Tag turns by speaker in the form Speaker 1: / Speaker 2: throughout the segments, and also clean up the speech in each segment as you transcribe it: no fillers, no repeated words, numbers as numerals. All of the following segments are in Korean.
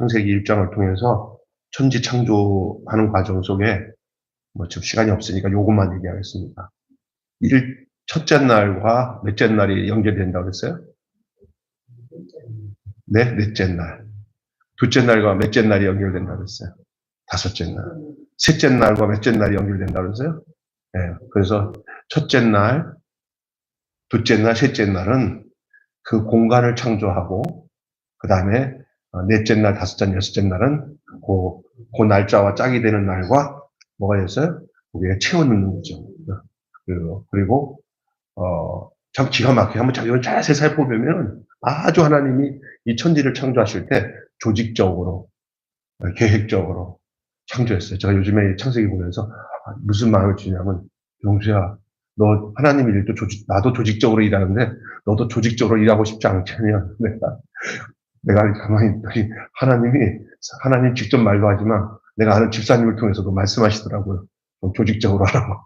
Speaker 1: 창세기 1장을 통해서 천지 창조하는 과정 속에 지금 시간이 없으니까 요것만 얘기하겠습니다. 첫째 날과 몇째 날이 연결된다고 그랬어요? 네, 넷째 날. 둘째 날과 몇째 날이 연결된다고 그랬어요? 다섯째 날. 셋째 날과 몇째 날이 연결된다고 그랬어요? 네, 그래서 첫째 날, 둘째 날, 셋째 날은 그 공간을 창조하고, 그 다음에 넷째 날, 다섯째 날, 여섯째 날은 그 날짜와 짝이 되는 날과 뭐가 됐어요? 우리가 채워넣는 거죠. 그리고 참 기가 막히게 한번 이걸 자세히 살펴보면 아주 하나님이 이 천지를 창조하실 때 조직적으로, 계획적으로 창조했어요. 제가 요즘에 창세기 보면서 무슨 마음을 주냐면, 용수야, 너 하나님 일도 나도 조직적으로 일하는데 너도 조직적으로 일하고 싶지 않겠냐면 내가 가만히 하나님 직접 말도 하지만 내가 아는 집사님을 통해서도 말씀하시더라고요. 조직적으로 하라고.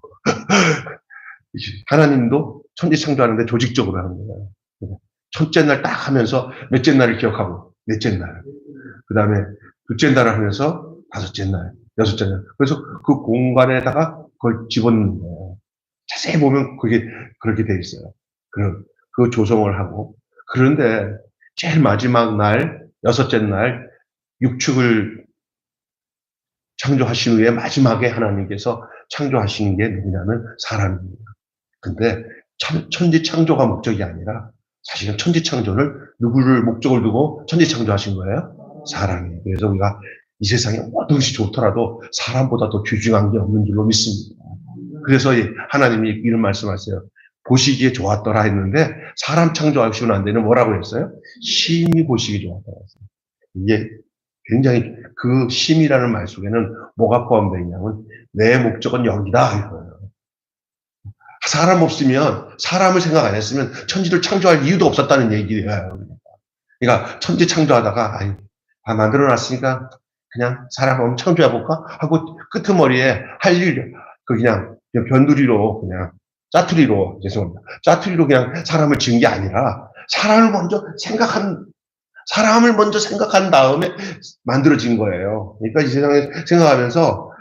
Speaker 1: 하나님도 천지 창조하는데 조직적으로 하는 거예요. 첫째 날 딱 하면서 몇째 날을 기억하고, 넷째 날. 그 다음에 둘째 날을 하면서 다섯째 날, 여섯째 날. 그래서 그 공간에다가 그걸 집어넣는 거예요. 자세히 보면 그게 그렇게 돼 있어요. 그 조성을 하고. 그런데 제일 마지막 날, 여섯째 날, 육축을 창조하신 후에 마지막에 하나님께서 창조하신 게 누구냐면 사람입니다. 근데 천지 창조가 목적이 아니라 사실은 천지 창조를 누구를 목적을 두고 천지 창조하신 거예요? 사람이에요. 그래서 우리가 이 세상에 모든 것이 좋더라도 사람보다 더 귀중한 게 없는 줄로 믿습니다. 그래서 하나님이 이런 말씀하세요. 보시기에 좋았더라 했는데 사람 창조하시면 안 되는 뭐라고 했어요? 심히 보시기 좋았더라 했어요. 이게 굉장히 그 심이라는 말 속에는 뭐가 포함되어 있냐면 내 목적은 여기다 이거예요. 사람 없으면, 사람을 생각 안 했으면 천지를 창조할 이유도 없었다는 얘기예요. 그러니까 천지 창조하다가 만들어놨으니까 그냥 사람 한번 창조해볼까 하고 끄트머리에 할 일, 그냥 변두리로 그냥 짜투리로, 죄송합니다. 짜투리로 그냥 사람을 지은 게 아니라 사람을 먼저 생각한 다음에 만들어진 거예요. 그러니까 이 세상에 생각하면서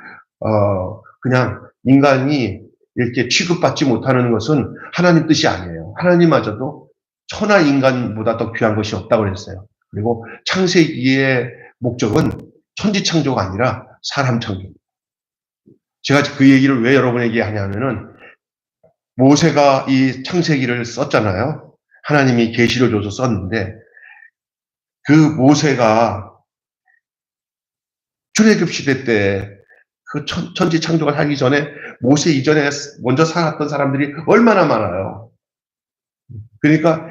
Speaker 1: 그냥 인간이 이렇게 취급받지 못하는 것은 하나님 뜻이 아니에요. 하나님마저도 천하 인간보다 더 귀한 것이 없다고 그랬어요. 그리고 창세기의 목적은 천지 창조가 아니라 사람 창조입니다. 제가 그 얘기를 왜 여러분에게 하냐면은 모세가 이 창세기를 썼잖아요. 하나님이 계시를 줘서 썼는데 그 모세가 출애굽 시대 때 그 천지 창조가 살기 전에 모세 이전에 먼저 살았던 사람들이 얼마나 많아요. 그러니까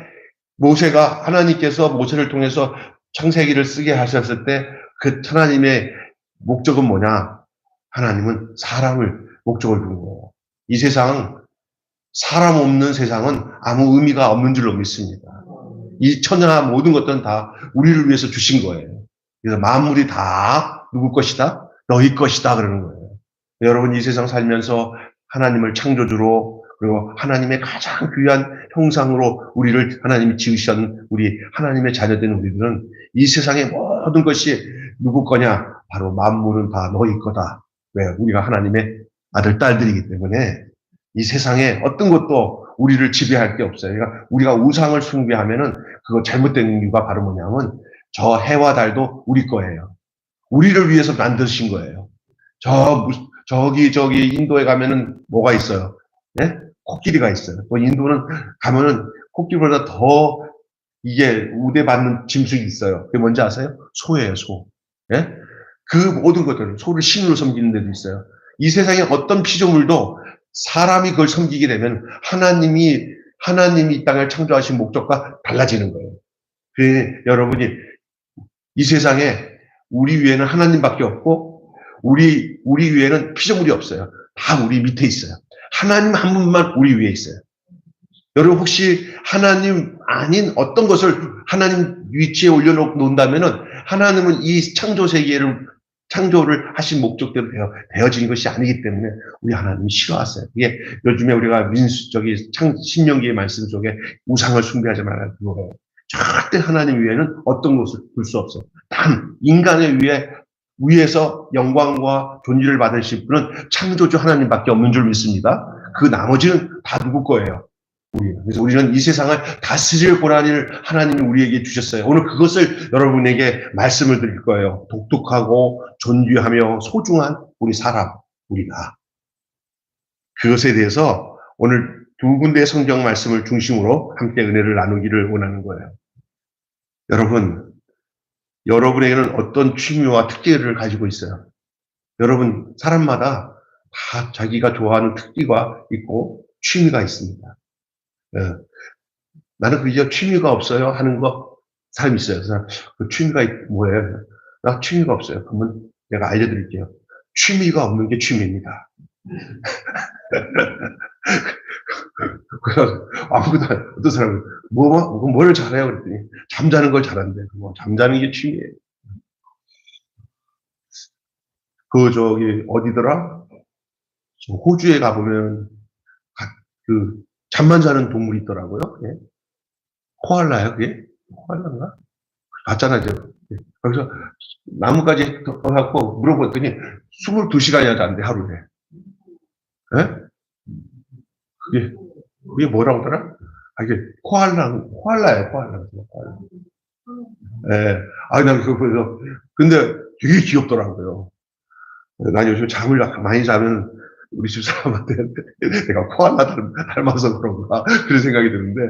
Speaker 1: 모세가 하나님께서 모세를 통해서 창세기를 쓰게 하셨을 때 그 하나님의 목적은 뭐냐? 하나님은 사람을 목적을 둔 거예요. 이 세상, 사람 없는 세상은 아무 의미가 없는 줄로 믿습니다. 이 천하 모든 것들은 다 우리를 위해서 주신 거예요. 그래서 만물이 다 누구 것이다? 너희 것이다 그러는 거예요. 여러분 이 세상 살면서 하나님을 창조주로 그리고 하나님의 가장 귀한 형상으로 우리를 하나님이 지으신 우리 하나님의 자녀된 우리들은 이 세상의 모든 것이 누구 거냐? 바로 만물은 다 너희 거다. 왜? 우리가 하나님의 아들, 딸들이기 때문에 이 세상에 어떤 것도 우리를 지배할 게 없어요. 그러니까 우리가 우상을 숭배하면은 그거 잘못된 이유가 바로 뭐냐면 저 해와 달도 우리 거예요. 우리를 위해서 만드신 거예요. 저기 인도에 가면은 뭐가 있어요? 예? 코끼리가 있어요. 인도는 가면은 코끼리보다 더 이게 우대받는 짐승이 있어요. 그게 뭔지 아세요? 소예요, 소. 예? 그 모든 것들, 소를 신으로 섬기는 데도 있어요. 이 세상에 어떤 피조물도 사람이 그걸 섬기게 되면 하나님이 이 땅을 창조하신 목적과 달라지는 거예요. 여러분이 이 세상에 우리 위에는 하나님밖에 없고 우리 위에는 피조물이 없어요. 다 우리 밑에 있어요. 하나님 한 분만 우리 위에 있어요. 여러분 혹시 하나님 아닌 어떤 것을 하나님 위치에 올려놓는다면은 하나님은 이 창조를 하신 목적대로 되어진 것이 아니기 때문에 우리 하나님이 싫어하세요. 이게 요즘에 우리가 신명기의 말씀 속에 우상을 숭배하지 말라 그거예요. 절대 하나님 위에는 어떤 것을 둘 수 없어. 단 인간의 위에서 영광과 존귀를 받으실 분은 창조주 하나님밖에 없는 줄 믿습니다. 그 나머지는 다 누구 거예요? 그래서 우리는 이 세상을 다스릴 권한을 하나님이 우리에게 주셨어요. 오늘 그것을 여러분에게 말씀을 드릴 거예요. 독특하고 존귀하며 소중한 우리 사람, 우리가. 그것에 대해서 오늘 두 군데의 성경 말씀을 중심으로 함께 은혜를 나누기를 원하는 거예요. 여러분에게는 어떤 취미와 특기를 가지고 있어요. 여러분, 사람마다 다 자기가 좋아하는 특기가 있고 취미가 있습니다. 나는 그저 취미가 없어요 하는 사람이 있어요. 그래서 그 취미가 뭐예요? 나 취미가 없어요. 그러면 내가 알려드릴게요. 취미가 없는 게 취미입니다. 그래서 아무도 어떤 사람은 뭐를 잘해요 그랬더니 잠자는 걸 잘한대. 잠자는 게 취미예요. 어디더라? 호주에 가보면 잠만 자는 동물이 있더라고요. 예? 코알라요, 그게? 코알라인가? 봤잖아요, 제가. 거기서 나뭇가지 갖고 물어봤더니 22시간이나 잔대, 하루에. 예? 그게 뭐라고 하더라? 이게 코알라예요, 코알라. 예. 난 그래서, 근데 되게 귀엽더라고요. 난 요즘 잠을 많이 자면 우리 집 사람한테 내가 코알라 닮아서 그런가 그런 생각이 드는데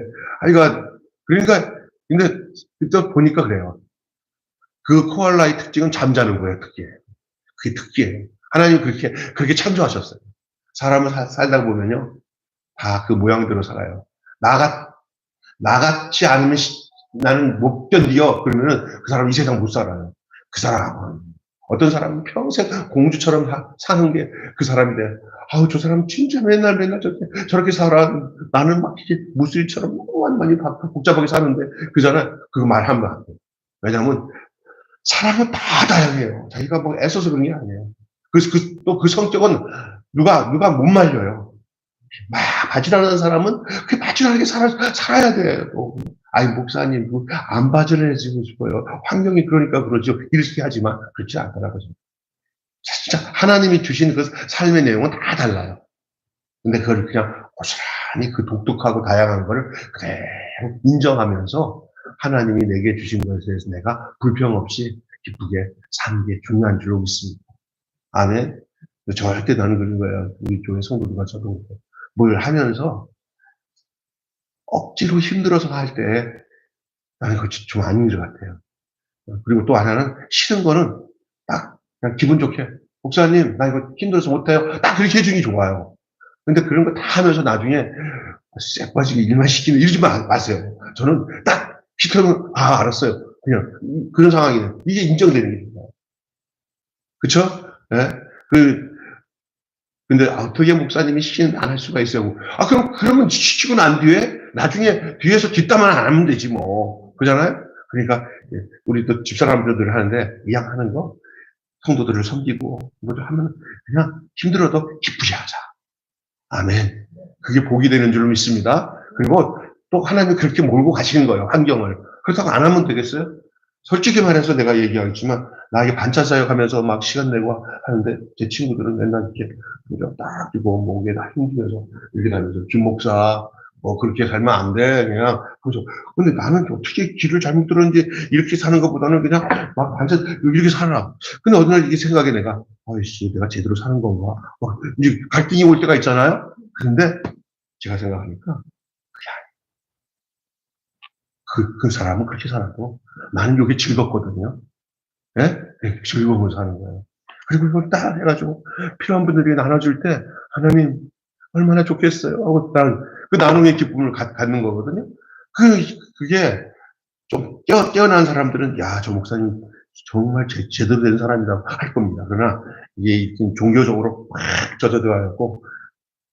Speaker 1: 그러니까 근데 그때 보니까 그래요. 그 코알라의 특징은 잠자는 거예요. 그게 특기예요. 하나님 그렇게 창조하셨어요. 사람을 살다 보면요 다 그 모양대로 살아요. 나같지 않으면 나는 못 견디요. 그러면은 그 사람 이 세상 못 살아요. 그 사람은 어떤 사람은 평생 공주처럼 사는 게 그 사람이 돼. 저 사람 진짜 맨날 저렇게 살아. 나는 막 이게 무술처럼 많이 복잡하게 사는데 그거 말하면 안 돼. 왜냐면 사람은 다 다양해요. 자기가 뭐 애써서 그런 게 아니에요. 그래서 또 그 성격은 누가 못 말려요. 막 바지런한 사람은 그 바지런하게 살아야 돼. 목사님, 안 바지런해지고 싶어요. 환경이 그러니까 그러죠. 이렇게 하지만 그렇지 않더라고요. 진짜 하나님이 주신 그 삶의 내용은 다 달라요. 근데 그걸 그냥 고스란히 그 독특하고 다양한 거를 그대로 인정하면서 하나님이 내게 주신 것에 대해서 내가 불평 없이 기쁘게 사는 게 중요한 줄로 믿습니다. 아멘. 절대 나는 그런 거예요. 우리 교회 성도들과 저도 뭘 하면서 억지로 힘들어서 할 때 나는 그거 좀 아닌 것 같아요. 그리고 또 하나는 싫은 거는 딱 그냥 기분 좋게 목사님 나 이거 힘들어서 못해요. 딱 그렇게 해주니 좋아요. 근데 그런 거 다 하면서 나중에 쎄 빠지게 일만 시키는 이러지 마세요. 저는 딱 시켜면 알았어요. 그냥 그런 상황이에요. 이게 인정되는 게 좋아요. 그쵸? 네? 근데 어떻게 목사님이 시키는데 안 할 수가 있어요. 그러면 시키고 난 뒤에 나중에 뒤에서 뒷담화 안 하면 되지 뭐. 그잖아요? 그러니까 우리 또 집사람들을 하는데 이왕 하는 거 성도들을 섬기고 뭐 하면 그냥 힘들어도 기쁘게 하자. 아멘. 그게 복이 되는 줄 믿습니다. 그리고 또 하나님이 그렇게 몰고 가시는 거예요. 환경을. 그렇다고 안 하면 되겠어요? 솔직히 말해서 내가 얘기하겠지만 나에게 반찬 사역하면서 막 시간 내고 하는데 제 친구들은 맨날 이렇게 딱 이거 목에 다 힘주면서 이렇게 다니면서 김 목사 그렇게 살면 안 돼. 그냥 그래서 근데 나는 어떻게 길을 잘못 들었는지 이렇게 사는 것보다는 그냥 막 반찬 이렇게 살아. 근데 어느 날 이게 생각에 내가 내가 제대로 사는 건가? 이제 갈등이 올 때가 있잖아요. 그런데 제가 생각하니까 그 사람은 그렇게 살았고 나는 이게 즐겁거든요. 예? 즐거움을 사는 거예요. 그리고 이걸 딱 해가지고 필요한 분들에게 나눠줄 때 하나님 얼마나 좋겠어요 하고 그 나눔의 기쁨을 갖는 거거든요. 그게 좀 깨어난 사람들은 저 목사님 정말 제대로 된 사람이라고 할 겁니다. 그러나 이게 종교적으로 막 젖어들어가고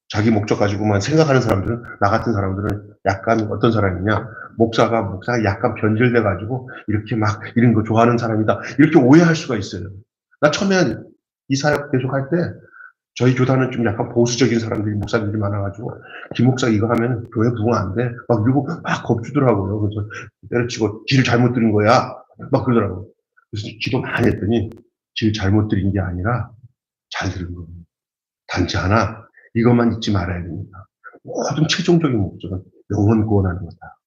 Speaker 1: 자기 목적 가지고만 생각하는 사람들은, 나 같은 사람들은 약간 어떤 사람이냐, 목사가 약간 변질돼가지고 이렇게 막 이런 거 좋아하는 사람이다 이렇게 오해할 수가 있어요. 나 처음에 이 사역 계속 할 때 저희 교단은 좀 약간 보수적인 사람들이, 목사님들이 많아가지고, 김 목사 이거 하면 교회 부흥 안 돼. 막 이러고 막 겁주더라고요. 그래서 때려치고, 길 잘못 들은 거야. 막 그러더라고요. 그래서 기도 많이 했더니, 길 잘못 들인 게 아니라, 잘 들은 겁니다. 단지 하나, 이것만 잊지 말아야 됩니다. 모든 최종적인 목적은 영혼 구원하는 거다.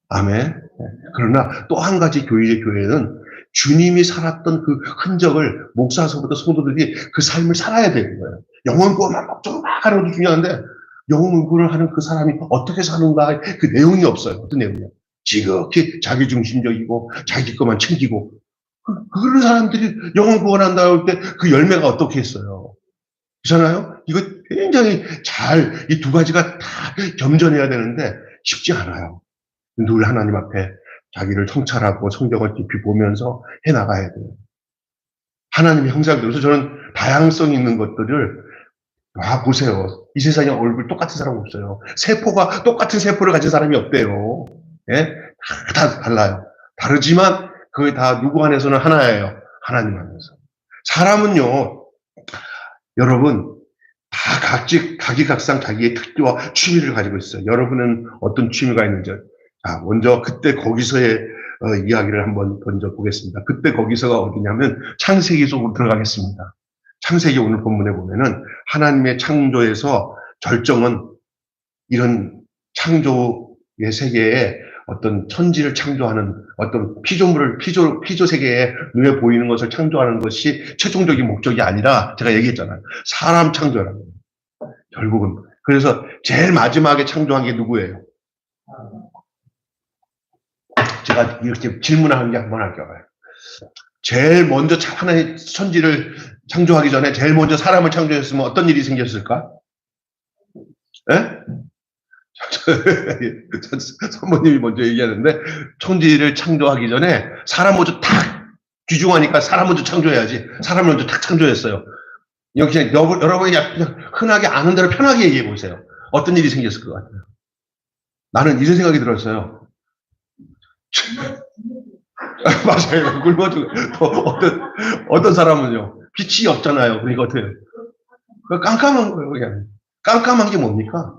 Speaker 1: 아멘. 그러나 또 한 가지 교회는 주님이 살았던 그 흔적을 목사서부터 성도들이 그 삶을 살아야 되는 거예요. 영혼 구원만 목적으로 막 하는 것도 중요한데 영혼 구원을 하는 그 사람이 어떻게 사는가 그 내용이 없어요. 어떤 내용이요? 지극히 자기중심적이고 자기 것만 챙기고 그런 사람들이 영혼 구원한다 할 때 그 열매가 어떻게 했어요? 그렇잖아요? 이거 굉장히 잘 이 두 가지가 다 겸전해야 되는데 쉽지 않아요. 늘 하나님 앞에 자기를 성찰하고 성경을 깊이 보면서 해나가야 돼요. 하나님의 형상대로서 저는 다양성 있는 것들을 보세요. 이 세상에 얼굴 똑같은 사람 없어요. 세포가 똑같은 세포를 가진 사람이 없대요. 예? 다 달라요. 다르지만 그게 다 누구 안에서는 하나예요. 하나님 안에서. 사람은요, 여러분, 다 각기각상 자기의 특기와 취미를 가지고 있어요. 여러분은 어떤 취미가 있는지. 자, 먼저 그때 거기서의 이야기를 한번 먼저 보겠습니다. 그때 거기서가 어디냐면 창세기 속으로 들어가겠습니다. 창세기 오늘 본문에 보면은 하나님의 창조에서 절정은 이런 창조의 세계에 어떤 천지를 창조하는 어떤 피조 세계에 눈에 보이는 것을 창조하는 것이 최종적인 목적이 아니라 제가 얘기했잖아요. 사람 창조라는 거예요. 결국은. 그래서 제일 마지막에 창조한 게 누구예요? 제가 이렇게 질문하는 게 한번 할게요. 제일 먼저 하나의 천지를 창조하기 전에 제일 먼저 사람을 창조했으면 어떤 일이 생겼을까? 예? 선모님이 먼저 얘기하는데 천지를 창조하기 전에 사람 먼저 탁 귀중하니까 사람 먼저 창조해야지. 사람 먼저 탁 창조했어요. 여기 여러분이 그냥 흔하게 아는 대로 편하게 얘기해 보세요. 어떤 일이 생겼을 것 같아요? 나는 이런 생각이 들었어요. 맞아요. 굶어주고 어떤 사람은요 빛이 없잖아요. 그러니까 어떻게 깜깜한 거예요. 그냥 깜깜한 게 뭡니까?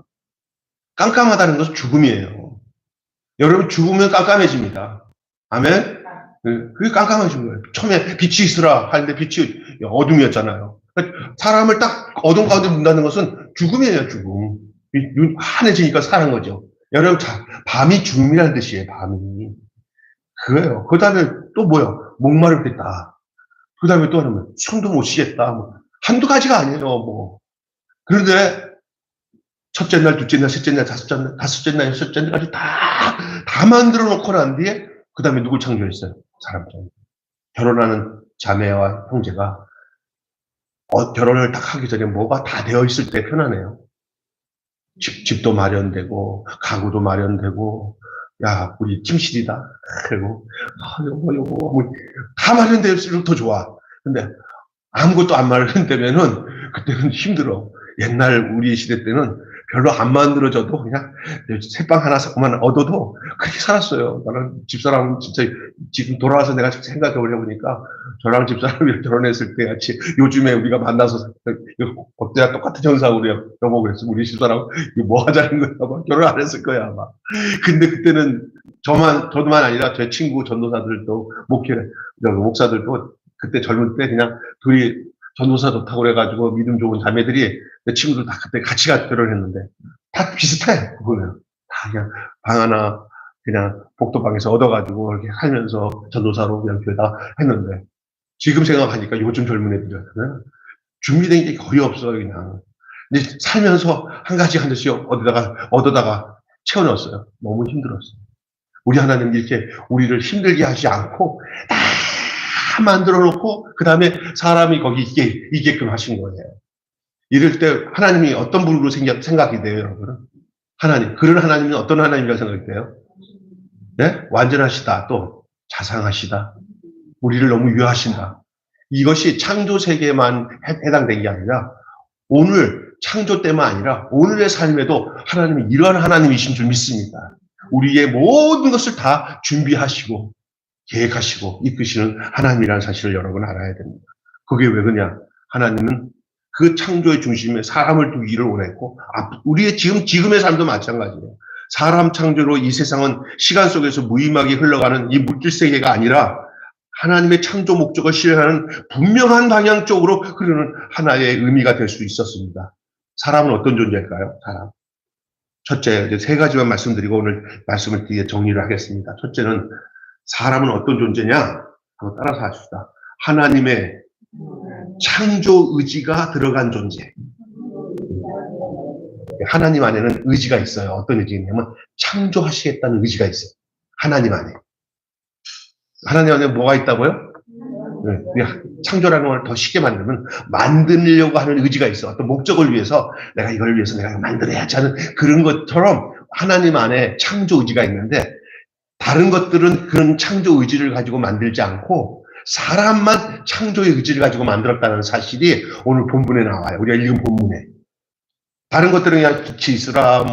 Speaker 1: 깜깜하다는 것은 죽음이에요. 여러분 죽으면 깜깜해집니다. 아멘? 그게 깜깜해진 거예요. 처음에 빛이 있으라 하는데 빛이 어둠이었잖아요. 사람을 딱 어둠 가운데 둔다는 것은 죽음이에요. 죽음. 환해지니까 사는 거죠. 여러분 밤이 죽음이라는 뜻이에요. 밤이. 그거예요. 그 다음에 또 뭐야? 목마르겠다. 그 다음에 또 하면 숨도 못 쉬겠다. 뭐. 한두 가지가 아니에요. 뭐. 그런데 첫째 날, 둘째 날, 셋째 날, 다섯째 날, 여섯째 날까지 다 만들어 놓고 난 뒤에 그 다음에 누굴 창조했어요? 사람 창조. 결혼하는 자매와 형제가 결혼을 딱 하기 전에 뭐가 다 되어 있을 때 편하네요. 집도 마련되고 가구도 마련되고 야 우리 침실이다. 그리고 요거 다 마련될수록 더 좋아. 근데 아무것도 안 마련되면은 그때는 힘들어. 옛날 우리 시대 때는 별로 안 만들어져도 그냥 새빵 하나만 얻어도 그렇게 살았어요. 나는 집사람 진짜 지금 돌아와서 내가 생각해 보려보니까 저랑 집사람이 결혼했을 때 같이 요즘에 우리가 만나서 그때랑 똑같은 현상으로 여보고 그랬어. 우리 집사람 이거 뭐 하자는 거야. 아마 결혼 안 했을 거야 아마. 근데 그때는 저도만 아니라 제 친구 전도사들도 목사들도 그때 젊을 때 그냥 둘이 전도사 좋다고 그래가지고 믿음 좋은 자매들이 내 친구들 다 그때 같이 결혼했는데 다 비슷해. 보면 다 그냥 방 하나 그냥 복도방에서 얻어가지고 이렇게 살면서 전도사로 그냥 교회 다 했는데 지금 생각하니까 요즘 젊은 애들은 준비된 게 거의 없어요. 그냥 근데 살면서 한 가지 한 듯씩 얻어다가 채워넣었어요. 너무 힘들었어요. 우리 하나님 이렇게 우리를 힘들게 하지 않고 다 만들어 놓고 그 다음에 사람이 거기 있게끔 하신 거예요. 이럴 때 하나님이 어떤 분으로 생각이 돼요, 여러분? 하나님. 그런 하나님은 어떤 하나님이라고 생각이 돼요? 네? 완전하시다. 또 자상하시다. 우리를 너무 유하신다. 이것이 창조 세계에만 해당된 게 아니라 오늘 창조 때만 아니라 오늘의 삶에도 하나님이 이러한 하나님이신 줄 믿습니다. 우리의 모든 것을 다 준비하시고 계획하시고 이끄시는 하나님이라는 사실을 여러분 알아야 됩니다. 그게 왜 그러냐? 하나님은 그 창조의 중심에 사람을 두기를 원했고, 우리의 지금의 삶도 마찬가지예요. 사람 창조로 이 세상은 시간 속에서 무의미하게 흘러가는 이 물질 세계가 아니라 하나님의 창조 목적을 실현하는 분명한 방향 쪽으로 흐르는 하나의 의미가 될 수 있었습니다. 사람은 어떤 존재일까요? 사람. 첫째, 이제 세 가지만 말씀드리고 오늘 말씀을 뒤에 정리를 하겠습니다. 첫째는 사람은 어떤 존재냐? 한번 따라서 합시다. 하나님의 창조 의지가 들어간 존재. 하나님 안에는 의지가 있어요. 어떤 의지냐면 창조하시겠다는 의지가 있어요. 하나님 안에. 하나님 안에 뭐가 있다고요? 네, 창조라는 걸 더 쉽게 만들면 만들려고 하는 의지가 있어. 어떤 목적을 위해서 내가 이걸 위해서 내가 만들어야지 하는 그런 것처럼 하나님 안에 창조 의지가 있는데 다른 것들은 그런 창조 의지를 가지고 만들지 않고 사람만 창조의 의지를 가지고 만들었다는 사실이 오늘 본문에 나와요. 우리가 읽은 본문에. 다른 것들은 그냥 빛이 있으라,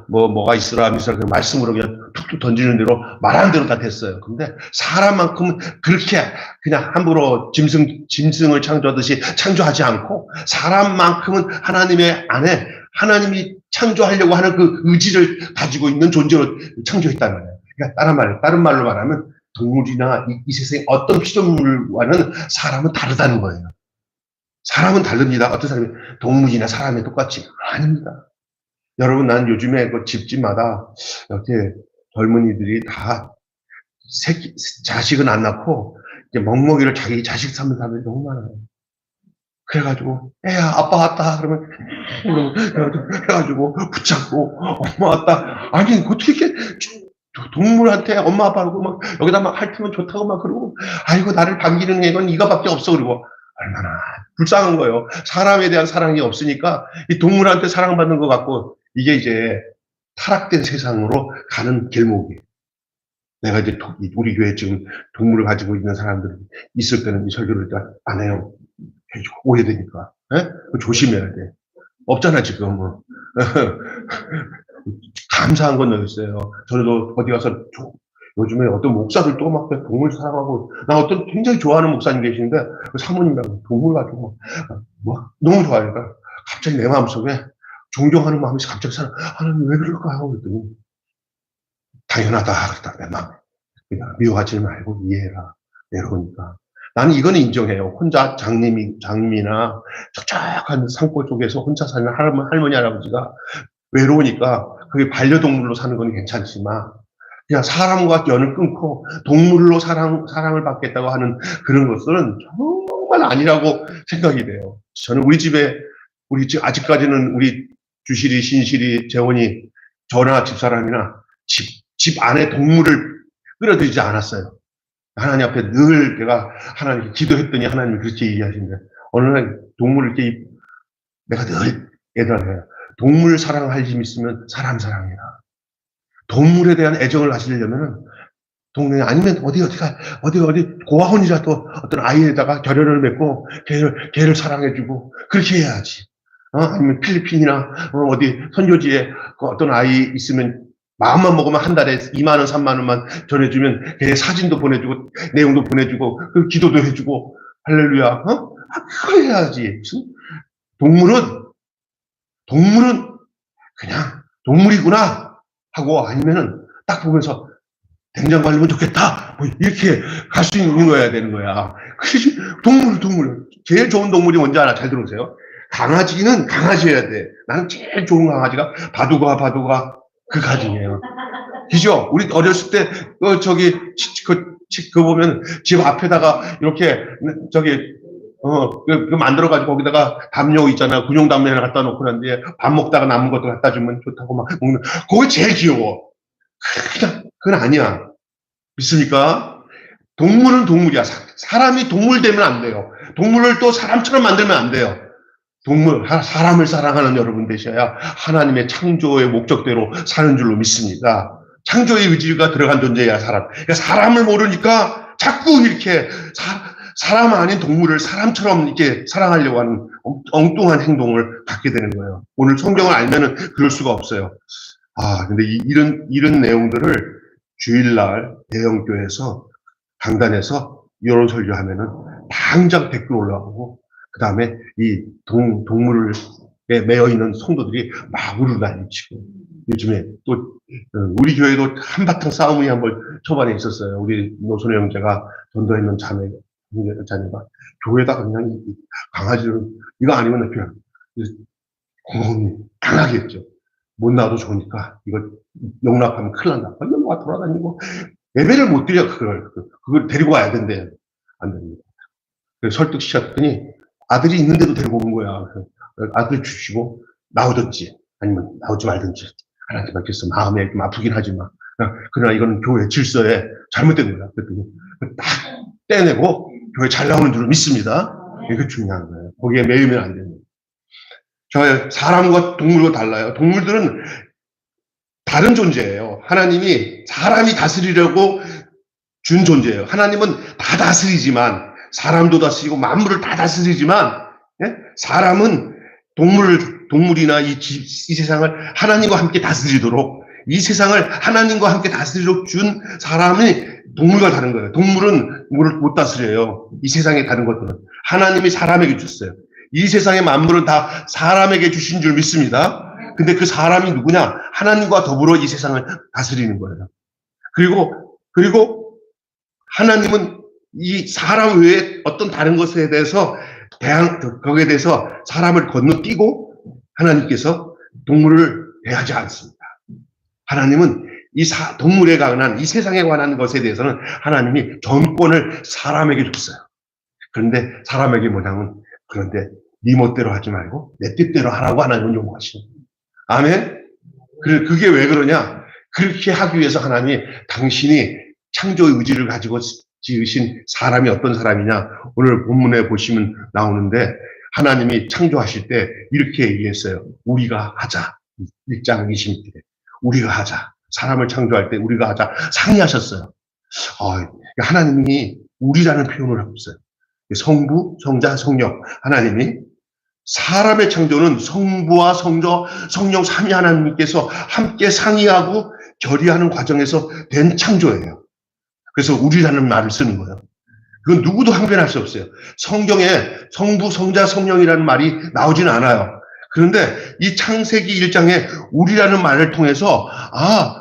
Speaker 1: 뭐가 있으라 하면서 그 말씀으로 그냥 툭툭 던지는 대로 말하는 대로 다 됐어요. 근데 사람만큼은 그렇게 그냥 함부로 짐승을 창조하듯이 창조하지 않고 사람만큼은 하나님의 안에 하나님이 창조하려고 하는 그 의지를 가지고 있는 존재로 창조했다는 거예요. 그러니까 다른 말로 말하면 동물이나 이 세상의 어떤 피조물과는 사람은 다르다는 거예요. 사람은 다릅니다. 어떤 사람이 동물이나 사람이 똑같지? 아닙니다. 여러분, 나는 요즘에 그 집집마다 이렇게 젊은이들이 다 자식은 안 낳고 이제 멍멍이를 자기 자식 삼는 사람들이 너무 많아요. 그래가지고 애야 아빠 왔다 그러면 해가지고 붙잡고 엄마 왔다. 아니 어떻게 이렇게 동물한테 엄마 아빠라고 막 여기다 막 핥으면 좋다고 막 그러고 아이고 나를 반기는 애는 이거밖에 없어 그리고 얼마나 불쌍한 거예요. 사람에 대한 사랑이 없으니까 이 동물한테 사랑받는 것 같고 이게 이제 타락된 세상으로 가는 길목이에요. 내가 이제 우리 교회 지금 동물을 가지고 있는 사람들이 있을 때는 이 설교를 안 해요. 오해되니까. 에? 조심해야 돼. 없잖아 지금 뭐. 감사한 건 여기 있어요. 저도 어디 가서 요즘에 어떤 목사들도 막 동물 사랑하고 나 어떤 굉장히 좋아하는 목사님 계시는데 그 사모님이랑 동물 가지고 너무 좋아하니까 갑자기 내 마음속에 존경하는 마음이 갑자기 하나님 왜 그럴까요? 그랬더니 당연하다 그랬다 내 마음에. 그냥 미워하지 말고 이해해라. 내려오니까 나는 이거는 인정해요. 혼자 장미나 척척한 산골 쪽에서 혼자 사는 할머니 할아버지가 외로우니까 그게 반려동물로 사는 건 괜찮지만 그냥 사람과 연을 끊고 동물로 사랑을 받겠다고 하는 그런 것은 정말 아니라고 생각이 돼요. 저는 우리 집에 아직까지는 우리 주실이, 신실이, 재원이 저나 집사람이나 집 안에 동물을 끌어들이지 않았어요. 하나님 앞에 늘 내가 하나님께 기도했더니 하나님이 그렇게 얘기하신대. 어느 날 동물을 이렇게 내가 늘 얘들아 동물 사랑할 힘 있으면 사람 사랑해라. 동물에 대한 애정을 하시려면은 동네 아니면 어디 고아원이라도 어떤 아이에다가 결연을 맺고 걔를 사랑해주고 그렇게 해야지. 아니면 필리핀이나 어디 선교지에 그 어떤 아이 있으면 마음만 먹으면 한 달에 2만 원, 3만 원만 전해주면 걔 사진도 보내주고 내용도 보내주고 그 기도도 해주고 할렐루야. 그거 해야지. 동물은 그냥 동물이구나 하고 아니면은 딱 보면서 된장 바르면 좋겠다 뭐 이렇게 갈 수 있는 거야 되는 거야. 그래서 동물 제일 좋은 동물이 뭔지 알아? 잘 들어보세요. 강아지는 강아지여야 돼. 나는 제일 좋은 강아지가 바두가 그 강아지예요. 그죠? 우리 어렸을 때 그 보면 집 앞에다가 이렇게 그 만들어가지고 거기다가 담요 있잖아. 군용 담요 하나 갖다 놓고 난 뒤에 밥 먹다가 남은 것도 갖다 주면 좋다고 막 먹는. 그게 제일 귀여워. 그건 아니야. 믿습니까? 동물은 동물이야. 사람이 동물 되면 안 돼요. 동물을 또 사람처럼 만들면 안 돼요. 사람을 사랑하는 여러분 되셔야 하나님의 창조의 목적대로 사는 줄로 믿습니다. 창조의 의지가 들어간 존재야, 사람. 그러니까 사람을 모르니까 자꾸 이렇게 사람 아닌 동물을 사람처럼 이렇게 사랑하려고 하는 엉뚱한 행동을 갖게 되는 거예요. 오늘 성경을 알면은 그럴 수가 없어요. 근데 이런 내용들을 주일날 대형교회에서 강단에서 이런 설교하면은 당장 댓글 올라오고 그 다음에 이 동물에 매여 있는 성도들이 막 우르르다니치고, 요즘에 또 우리 교회도 한바탕 싸움이 한번 초반에 있었어요. 우리 노선우 형제가 전도했는 자매가 교회에다 그냥 강아지를 이거 아니면 그냥 공공이 강하게 했죠. 못 나와도 좋으니까 이거 용납하면 큰일 난다. 영화 돌아다니고 예배를 못 드려. 그걸 데리고 와야 된대. 안 됩니다. 그래서 설득시켰더니 아들이 있는데도 데리고 온 거야. 아들 주시고 나오든지 아니면 나오지 말든지 하나님 밖에서 마음에 좀 아프긴 하지만 그러나 이거는 교회 질서에 잘못된 거야. 그랬더니 딱 떼내고 교회 잘 나오는 줄 믿습니다. 이게 중요한 거예요. 거기에 매이면 안 됩니다. 사람과 동물과 달라요. 동물들은 다른 존재예요. 하나님이 사람이 다스리려고 준 존재예요. 하나님은 다 다스리지만, 사람도 다스리고 만물을 다 다스리지만, 예? 사람은 동물이나 이 세상을 하나님과 함께 다스리도록, 이 세상을 하나님과 함께 다스리도록 준 사람이 동물과 다른 거예요. 동물은 못 다스려요. 이 세상에 다른 것들은 하나님이 사람에게 줬어요. 이 세상의 만물은 다 사람에게 주신 줄 믿습니다. 근데 그 사람이 누구냐? 하나님과 더불어 이 세상을 다스리는 거예요. 그리고 하나님은 이 사람 외에 어떤 다른 것에 대해서 거기에 대해서 사람을 건너뛰고 하나님께서 동물을 대하지 않습니다. 하나님은 이 동물에 관한, 이 세상에 관한 것에 대해서는 하나님이 전권을 사람에게 줬어요. 그런데 사람에게 뭐냐면, 그런데 네 멋대로 하지 말고 내 뜻대로 하라고 하나님은 요구하시는 거예요. 아멘? 그게 왜 그러냐? 그렇게 하기 위해서 하나님이 당신이 창조의 의지를 가지고 지으신 사람이 어떤 사람이냐? 오늘 본문에 보시면 나오는데, 하나님이 창조하실 때 이렇게 얘기했어요. 우리가 하자. 1장 20절에 우리가 하자. 사람을 창조할 때 우리가 하자. 상의하셨어요. 하나님이 우리라는 표현을 하고 있어요. 성부, 성자, 성령. 하나님이 사람의 창조는 성부와 성령 삼위 하나님께서 함께 상의하고 결의하는 과정에서 된 창조예요. 그래서 우리라는 말을 쓰는 거예요. 그건 누구도 항변할 수 없어요. 성경에 성부, 성자, 성령이라는 말이 나오지는 않아요. 그런데 이 창세기 1장에 우리라는 말을 통해서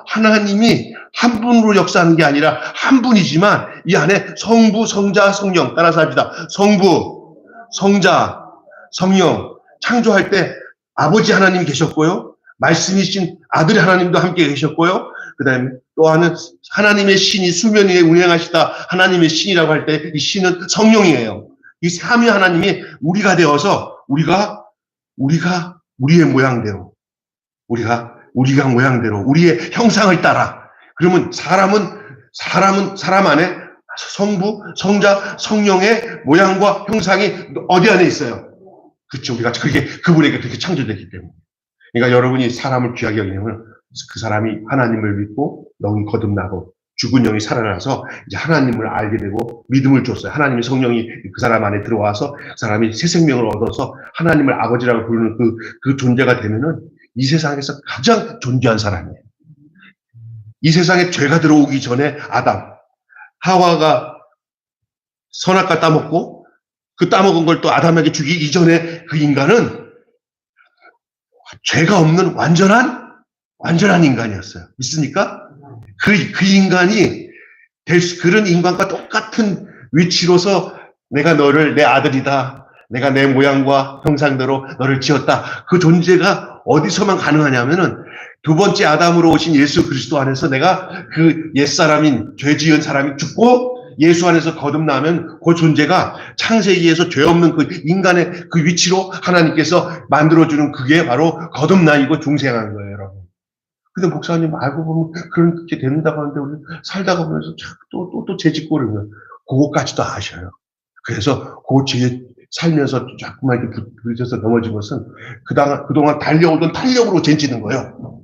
Speaker 1: 하나님이 한 분으로 역사하는 게 아니라 한 분이지만 이 안에 성부, 성자, 성령, 따라서 합시다. 성부, 성자, 성령. 창조할 때 아버지 하나님이 계셨고요. 말씀이신 아들 하나님도 함께 계셨고요. 그 다음에 또 하나님의 신이 수면 위에 운행하시다 하나님의 신이라고 할 때 이 신은 성령이에요. 이 삼위 하나님이 우리가 되어서 우리가 우리의 모양대로 우리가 모양대로 우리의 형상을 따라, 그러면 사람 안에 성부, 성자, 성령의 모양과 형상이 어디 안에 있어요? 그렇죠. 우리가 그분에게 그렇게 창조됐기 때문에. 그러니까 여러분이 사람을 귀하게 여기면 그 사람이 하나님을 믿고 영이 거듭나고 죽은 영이 살아나서 이제 하나님을 알게 되고 믿음을 줬어요. 하나님의 성령이 그 사람 안에 들어와서 그 사람이 새 생명을 얻어서 하나님을 아버지라고 부르는 그 존재가 되면은 이 세상에서 가장 존귀한 사람이에요. 이 세상에 죄가 들어오기 전에 하와가 선악과 따먹고 그 따먹은 걸 또 아담에게 주기 이전에 그 인간은 죄가 없는 완전한 인간이었어요. 믿습니까? 그 인간이 그런 인간과 똑같은 위치로서 내가 너를 내 아들이다. 내가 내 모양과 형상대로 너를 지었다. 그 존재가 어디서만 가능하냐면은 두 번째 아담으로 오신 예수 그리스도 안에서 내가 그 옛사람인 죄 지은 사람이 죽고 예수 안에서 거듭나면 그 존재가 창세기에서 죄 없는 그 인간의 그 위치로 하나님께서 만들어주는 그게 바로 거듭나이고 중생한 거예요, 여러분. 근데 목사님 알고 보면 그렇게 된다고 하는데 우리 살다가 보면서 또 죄짓고 그러면 그거까지도 아셔요. 그래서 그 죄에 살면서 자꾸만 이렇게 부딪혀서 넘어진 것은 그동안 달려오던 탄력으로 죄짓는 거예요.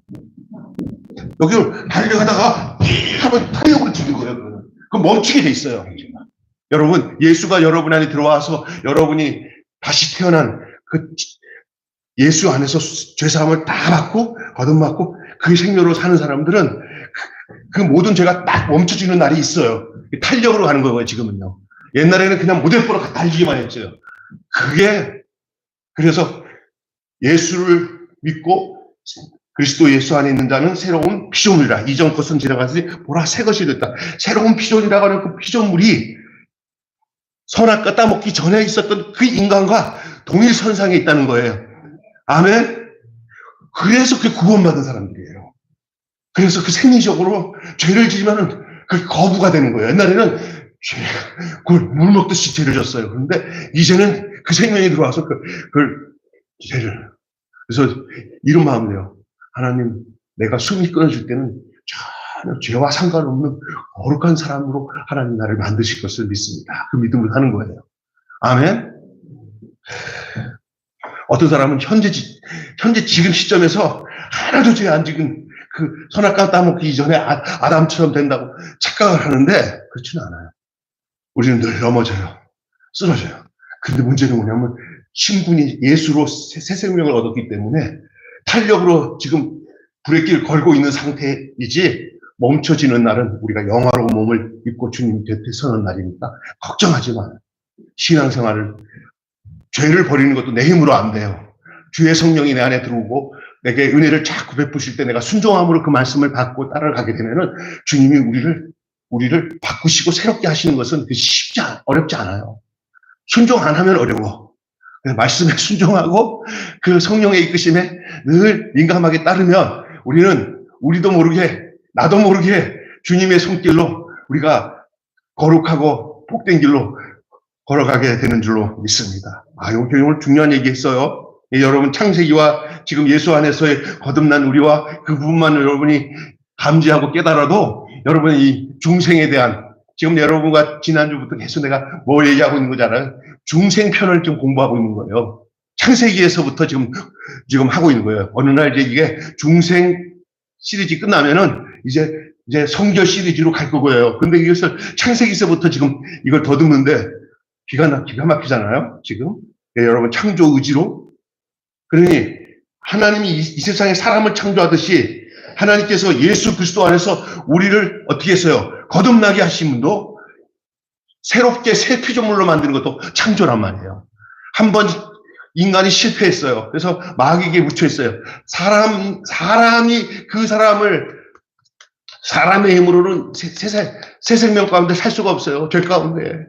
Speaker 1: 여기를 달려가다가 하면 탄력으로 지는 거예요. 그럼 멈추게 돼 있어요. 여러분, 예수가 여러분 안에 들어와서 여러분이 다시 태어난 그 예수 안에서 죄사함을 다 받고 거듭받고 그 생명으로 사는 사람들은 그 모든 죄가 딱 멈춰지는 날이 있어요. 탄력으로 가는 거예요, 지금은요. 옛날에는 그냥 무대포로 달리기만 했죠. 그래서 예수를 믿고 그리스도 예수 안에 있는 자는 새로운 피조물이라. 이전 것은 지나갔으니 보라 새 것이 됐다. 새로운 피조물이라고 하는 그 피조물이 선악과 따먹기 전에 있었던 그 인간과 동일선상에 있다는 거예요. 아멘. 그래서 그 구원받은 사람들이에요. 그래서 그 생리적으로 죄를 지으면 그 거부가 되는 거예요. 옛날에는 물 먹듯이 죄를 졌어요. 그런데 이제는 그 생명이 들어와서 그 죄를. 그래서 이런 마음이에요. 하나님, 내가 숨이 끊어질 때는 전혀 죄와 상관없는 거룩한 사람으로 하나님 나를 만드실 것을 믿습니다. 그 믿음을 하는 거예요. 아멘. 어떤 사람은 현재 지금 시점에서 하나도 죄 안 지은 그 선악과 따먹기 이전에 아담처럼 된다고 착각을 하는데 그렇지는 않아요. 우리는 늘 넘어져요. 쓰러져요. 근데 문제는 뭐냐면 신분이 예수로 새 생명을 얻었기 때문에 탄력으로 지금 브레이크를 걸고 있는 상태이지 멈춰지는 날은 우리가 영화로운 몸을 입고 주님 곁에 서는 날이니까 걱정하지 마요. 신앙생활을 죄를 버리는 것도 내 힘으로 안 돼요. 주의 성령이 내 안에 들어오고 내게 은혜를 자꾸 베푸실 때 내가 순종함으로 그 말씀을 받고 따라가게 되면은 주님이 우리를 바꾸시고 새롭게 하시는 것은 어렵지 않아요. 순종 안 하면 어려워. 말씀에 순종하고 그 성령의 이끄심에 늘 민감하게 따르면 우리도 모르게 나도 모르게 주님의 손길로 우리가 거룩하고 복된 길로 걸어가게 되는 줄로 믿습니다. 오늘 중요한 얘기 했어요. 여러분 창세기와 지금 예수 안에서의 거듭난 우리와 그 부분만 여러분이 감지하고 깨달아도 여러분의 이 중생에 대한 지금 여러분과 지난주부터 계속 내가 뭘 얘기하고 있는 거잖아요. 중생편을 좀 공부하고 있는 거예요. 창세기에서부터 지금 하고 있는 거예요. 어느 날 이게 중생 시리즈 끝나면은 이제 성결 시리즈로 갈 거고요. 근데 이것을 창세기에서부터 지금 이걸 더듬는데 기가 막히잖아요. 지금 여러분 창조 의지로. 그러니 하나님이 이 세상에 사람을 창조하듯이 하나님께서 예수 그리스도 안에서 우리를 어떻게 했어요? 거듭나게 하신 분도 새롭게 새 피조물로 만드는 것도 창조란 말이에요. 한번 인간이 실패했어요. 그래서 마귀에게 묻혀 있어요. 사람이 그 사람을 사람의 힘으로는 새 생명 가운데 살 수가 없어요. 죄 가운데.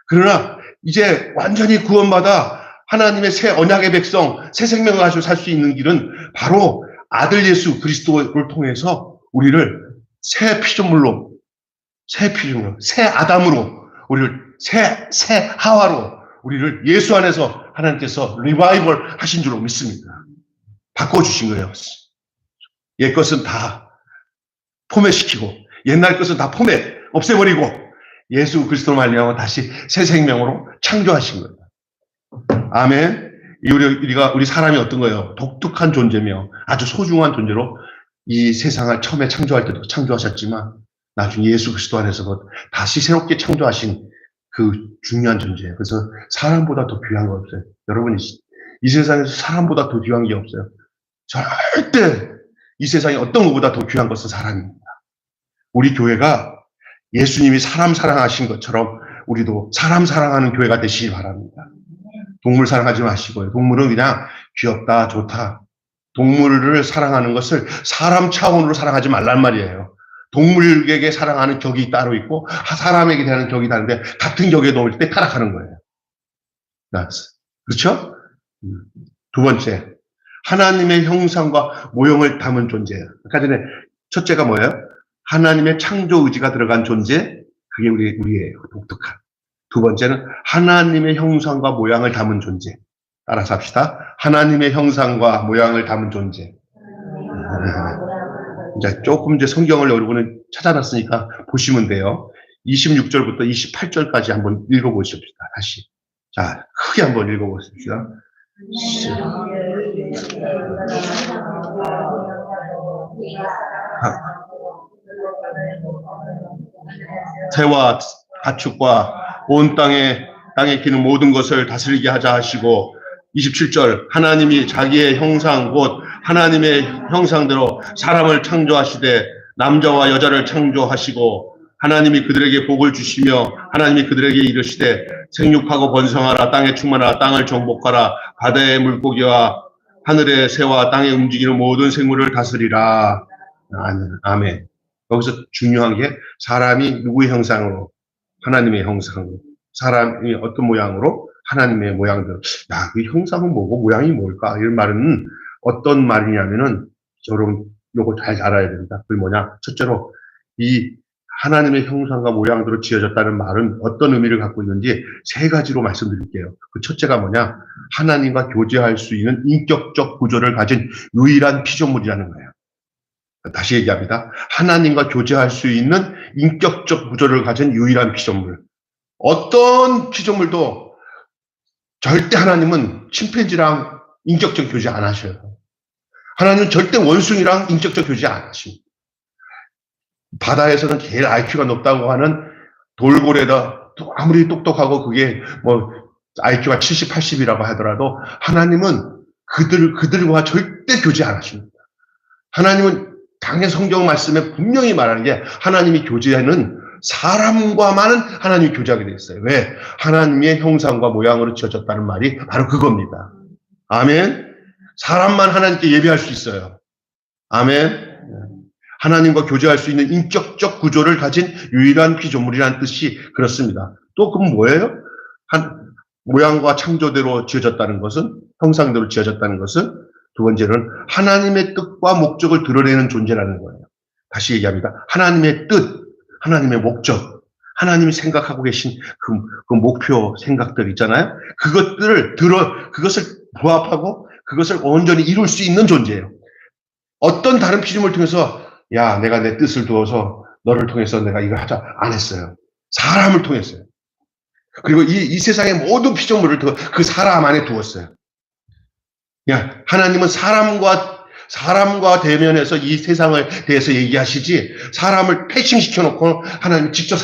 Speaker 1: 그러나 이제 완전히 구원받아 하나님의 새 언약의 백성, 새 생명을 가지고 살 수 있는 길은 바로 아들 예수 그리스도를 통해서 우리를 새 피조물로, 새 아담으로, 우리를 새 하와로, 우리를 예수 안에서 하나님께서 리바이벌 하신 줄로 믿습니다. 바꿔주신 거예요. 옛 것은 다 포맷시키고, 옛날 것은 다 포맷, 없애버리고, 예수 그리스도로 말미암아 다시 새 생명으로 창조하신 거예요. 아멘. 우리 사람이 어떤 거예요? 독특한 존재며 아주 소중한 존재로 이 세상을 처음에 창조할 때도 창조하셨지만 나중에 예수 그리스도 안에서 다시 새롭게 창조하신 그 중요한 존재예요. 그래서 사람보다 더 귀한 거 없어요. 여러분 이 세상에서 사람보다 더 귀한 게 없어요. 절대 이 세상에 어떤 것보다 더 귀한 것은 사람입니다. 우리 교회가 예수님이 사람 사랑하신 것처럼 우리도 사람 사랑하는 교회가 되시기 바랍니다. 동물 사랑하지 마시고요. 동물은 그냥 귀엽다, 좋다. 동물을 사랑하는 것을 사람 차원으로 사랑하지 말란 말이에요. 동물에게 사랑하는 격이 따로 있고 사람에게 대하는 격이 다른데 같은 격에 놓을 때 타락하는 거예요. 그렇죠? 두 번째, 하나님의 형상과 모형을 담은 존재예요. 아까 전에 첫째가 뭐예요? 하나님의 창조 의지가 들어간 존재, 그게 우리예요. 독특한. 두 번째는 하나님의 형상과 모양을 담은 존재. 따라서 합시다. 하나님의 형상과 모양을 담은 존재. 이제 조금 성경을 여러분은 찾아놨으니까 보시면 돼요. 26절부터 28절까지 한번 읽어보십시다. 다시. 자, 크게 한번 읽어보십시다. 새와 가축과 온 땅에 기는 모든 것을 다스리게 하자 하시고 27절 하나님이 자기의 형상 곧 하나님의 형상대로 사람을 창조하시되 남자와 여자를 창조하시고 하나님이 그들에게 복을 주시며 하나님이 그들에게 이르시되 생육하고 번성하라 땅에 충만하라 땅을 정복하라 바다의 물고기와 하늘의 새와 땅에 움직이는 모든 생물을 다스리라. 아멘. 여기서 중요한 게 사람이 누구의 형상으로? 하나님의 형상으로. 사람이 어떤 모양으로? 하나님의 모양대로. 야, 그 형상은 뭐고 모양이 뭘까? 이런 말은 어떤 말이냐면은 여러분 요거 잘 알아야 됩니다. 그게 뭐냐? 첫째로 이 하나님의 형상과 모양대로 지어졌다는 말은 어떤 의미를 갖고 있는지 세 가지로 말씀드릴게요. 그 첫째가 뭐냐? 하나님과 교제할 수 있는 인격적 구조를 가진 유일한 피조물이라는 거예요. 다시 얘기합니다. 하나님과 교제할 수 있는 인격적 구조를 가진 유일한 피조물. 어떤 피조물도 절대 하나님은 침팬지랑 인격적 교제 안 하셔요. 하나님은 절대 원숭이랑 인격적 교제 안 하십니다. 바다에서는 제일 IQ가 높다고 하는 돌고래다 아무리 똑똑하고 그게 뭐 IQ가 70, 80이라고 하더라도 하나님은 그들과 절대 교제 안 하십니다. 하나님은 당연 성경 말씀에 분명히 말하는 게 하나님이 교제하는 사람과만은 하나님이 교제하게 되어 있어요. 왜? 하나님의 형상과 모양으로 지어졌다는 말이 바로 그겁니다. 아멘. 사람만 하나님께 예배할 수 있어요. 아멘. 하나님과 교제할 수 있는 인격적 구조를 가진 유일한 피조물이라는 뜻이 그렇습니다. 또 그럼 뭐예요? 모양과 창조대로 지어졌다는 것은, 형상대로 지어졌다는 것은 두 번째는 하나님의 뜻과 목적을 드러내는 존재라는 거예요. 다시 얘기합니다. 하나님의 뜻, 하나님의 목적, 하나님이 생각하고 계신 그 목표, 생각들 있잖아요. 그것을 부합하고 그것을 온전히 이룰 수 있는 존재예요. 어떤 다른 피조물을 통해서 야, 내가 내 뜻을 두어서 너를 통해서 내가 이걸 하자 안 했어요. 사람을 통했어요. 그리고 이 세상의 모든 피조물을 그 사람 안에 두었어요. 야, 하나님은 사람과 대면해서 이 세상을 대해서 얘기하시지 사람을 패싱시켜 놓고 하나님 직접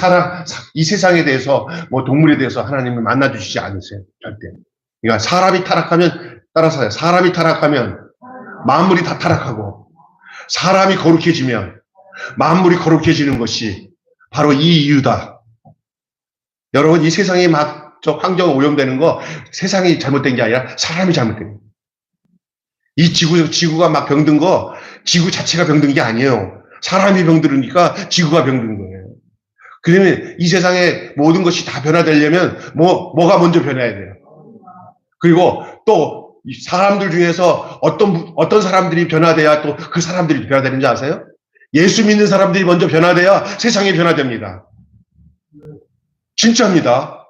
Speaker 1: 이 세상에 대해서 뭐 동물에 대해서 하나님을 만나주시지 않으세요. 절대. 그러니까 사람이 타락하면 만물이 다 타락하고 사람이 거룩해지면 만물이 거룩해지는 것이 바로 이 이유다. 여러분 이 세상이 막 환경 오염되는 거 세상이 잘못된 게 아니라 사람이 잘못된 거예요. 이 지구가 막 병든 거 지구 자체가 병든 게 아니에요. 사람이 병들으니까 지구가 병든 거예요. 그러면 이 세상의 모든 것이 다 변화되려면 뭐가 먼저 변해야 돼요. 그리고 또 사람들 중에서 어떤 사람들이 변화돼야 또 그 사람들이 변화되는지 아세요? 예수 믿는 사람들이 먼저 변화돼야 세상이 변화됩니다. 진짜입니다.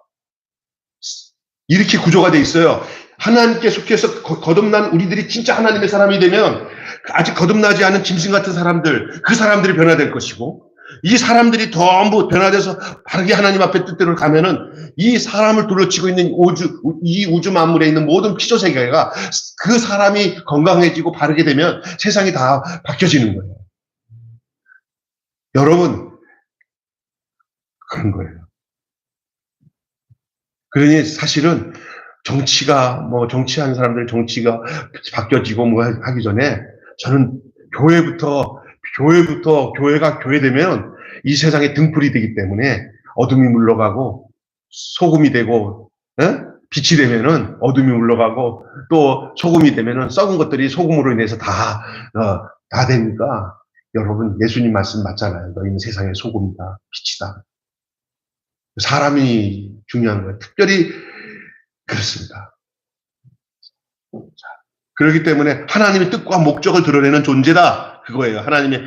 Speaker 1: 이렇게 구조가 돼 있어요. 하나님께 속해서 거듭난 우리들이 진짜 하나님의 사람이 되면 아직 거듭나지 않은 짐승 같은 사람들, 그 사람들이 변화될 것이고 이 사람들이 전부 변화돼서 바르게 하나님 앞에 뜻대로 가면은 이 사람을 둘러치고 있는 이 우주 만물에 있는 모든 피조세계가 그 사람이 건강해지고 바르게 되면 세상이 다 바뀌어지는 거예요. 여러분, 그런 거예요. 그러니 사실은 정치하는 사람들 정치가 바뀌어지고 뭐 하기 전에 저는 교회가 교회되면 이 세상에 등불이 되기 때문에 어둠이 물러가고 소금이 되고 빛이 되면은 어둠이 물러가고 또 소금이 되면은 썩은 것들이 소금으로 인해서 다 되니까 여러분 예수님 말씀 맞잖아요. 너희는 세상의 소금이다, 빛이다. 사람이 중요한 거예요. 특별히 그렇습니다. 그렇기 때문에 하나님의 뜻과 목적을 드러내는 존재다. 그거예요. 하나님의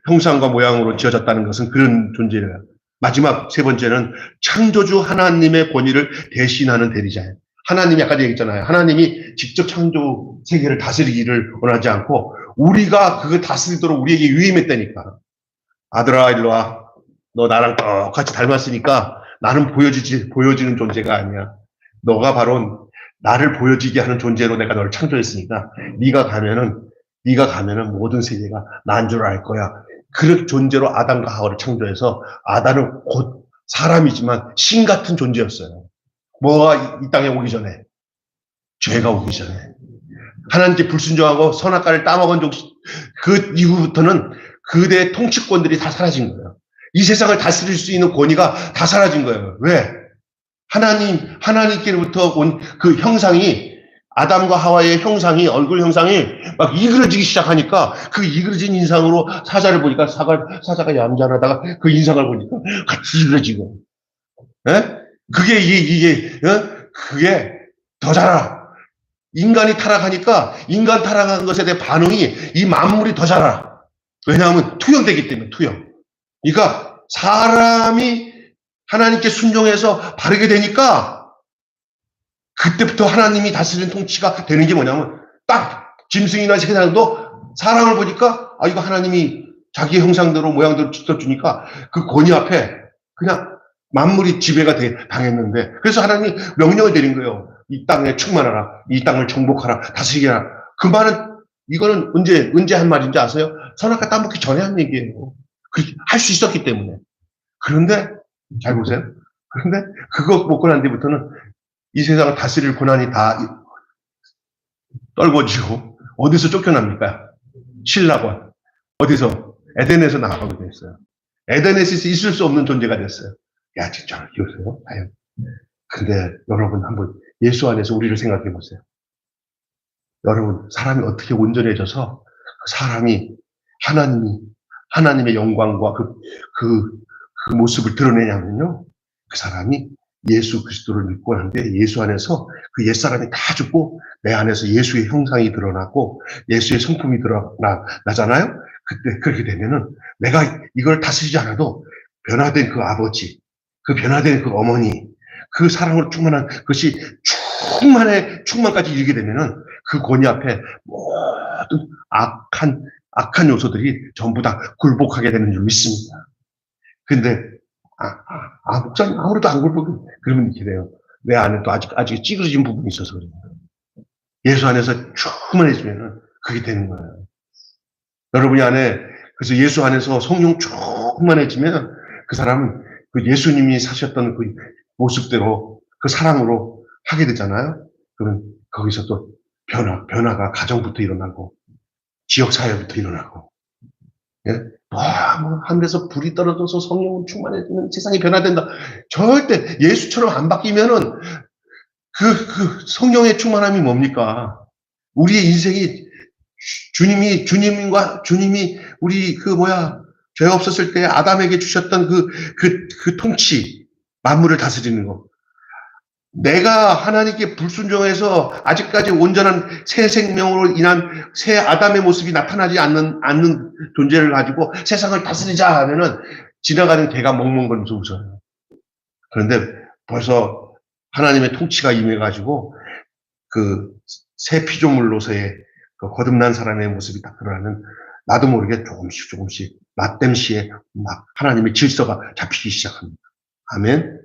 Speaker 1: 형상과 모양으로 지어졌다는 것은 그런 존재예요. 마지막 세 번째는 창조주 하나님의 권위를 대신하는 대리자예요. 하나님이 아까 얘기했잖아요. 하나님이 직접 창조 세계를 다스리기를 원하지 않고 우리가 그걸 다스리도록 우리에게 유임했다니까. 아들아 일로 와. 너 나랑 똑같이 닮았으니까 나는 보여지는 존재가 아니야. 너가 바로 나를 보여지게 하는 존재로 내가 너를 창조했으니까 네가 가면은 모든 세계가 난 줄 알 거야. 그 존재로 아담과 하와를 창조해서 아담은 곧 사람이지만 신 같은 존재였어요. 뭐가 이 땅에 오기 전에? 죄가 오기 전에. 하나님께 불순종하고 선악과를 따먹은 그 이후부터는 그대의 통치권들이 다 사라진 거예요. 이 세상을 다스릴 수 있는 권위가 다 사라진 거예요. 왜? 하나님께로부터 온 그 형상이, 아담과 하와의 형상이, 얼굴 형상이 막 이그러지기 시작하니까 그 이그러진 인상으로 사자를 보니까 사자가 얌전하다가 그 인상을 보니까 같이 이그러지고. 예? 그게 더 자라. 인간이 타락하니까 인간 타락한 것에 대한 반응이 이 만물이 더 자라. 왜냐하면 투영되기 때문에 투영. 그러니까 사람이 하나님께 순종해서 바르게 되니까 그때부터 하나님이 다스리는 통치가 되는 게 뭐냐면 딱 짐승이나 세상도 사람을 보니까 이거 하나님이 자기 형상대로 모양대로 지켜주니까 그 권위 앞에 그냥 만물이 지배가 당했는데 그래서 하나님이 명령을 내린 거예요. 이 땅에 충만하라. 이 땅을 정복하라. 다스리게 하라. 그 말은 이거는 언제 한 말인지 아세요? 선악과 따먹기 전에 한 얘기예요. 할 수 있었기 때문에. 그런데 잘 보세요. 그런데 그거 먹고 난 뒤부터는 이 세상을 다스릴 고난이 다 떨궈지고 어디서 쫓겨납니까? 신라권. 어디서? 에덴에서 나가게 됐어요. 에덴에서 있을 수 없는 존재가 됐어요. 야, 진짜 이러세요? 아유. 근데 여러분 한번 예수 안에서 우리를 생각해 보세요. 여러분 사람이 어떻게 온전해져서 사람이 하나님의 영광과 그 모습을 드러내냐면요. 그 사람이 예수 그리스도를 믿고 하는데 예수 안에서 그 옛사람이 다 죽고 내 안에서 예수의 형상이 드러나고 예수의 성품이 드러나잖아요. 그때 그렇게 되면은 내가 이걸 다스리지 않아도 변화된 그 아버지, 그 변화된 그 어머니, 그 사랑으로 충만한 것이 충만까지 이르게 되면은 그 권위 앞에 모든 악한 요소들이 전부 다 굴복하게 되는 줄 믿습니다. 근데 목사님 아무래도 안 굴복해. 그러면 이렇게 돼요. 내 안에 또 아직 찌그러진 부분이 있어서 그래요. 예수 안에서 충만해지면은 그게 되는 거예요. 여러분이 안에 그래서 예수 안에서 성령 충만해지면 그 사람은 그 예수님이 사셨던 그 모습대로 그 사랑으로 하게 되잖아요. 그러면 거기서 또 변화가 가정부터 일어나고 지역 사회부터 일어나고, 예? 하늘에서 불이 떨어져서 성령은 충만해지면 세상이 변화된다. 절대 예수처럼 안 바뀌면은 그 성령의 충만함이 뭡니까? 우리의 인생이 주님이 우리 죄 없었을 때 아담에게 주셨던 그 통치, 만물을 다스리는 거. 내가 하나님께 불순종해서 아직까지 온전한 새 생명으로 인한 새 아담의 모습이 나타나지 않는 존재를 가지고 세상을 다스리자 하면은 지나가는 개가 멍멍거리면서 웃어요. 그런데 벌써 하나님의 통치가 임해가지고 그 새 피조물로서의 그 거듭난 사람의 모습이 딱 드러나면 나도 모르게 조금씩 나땜시에 막 하나님의 질서가 잡히기 시작합니다. 아멘.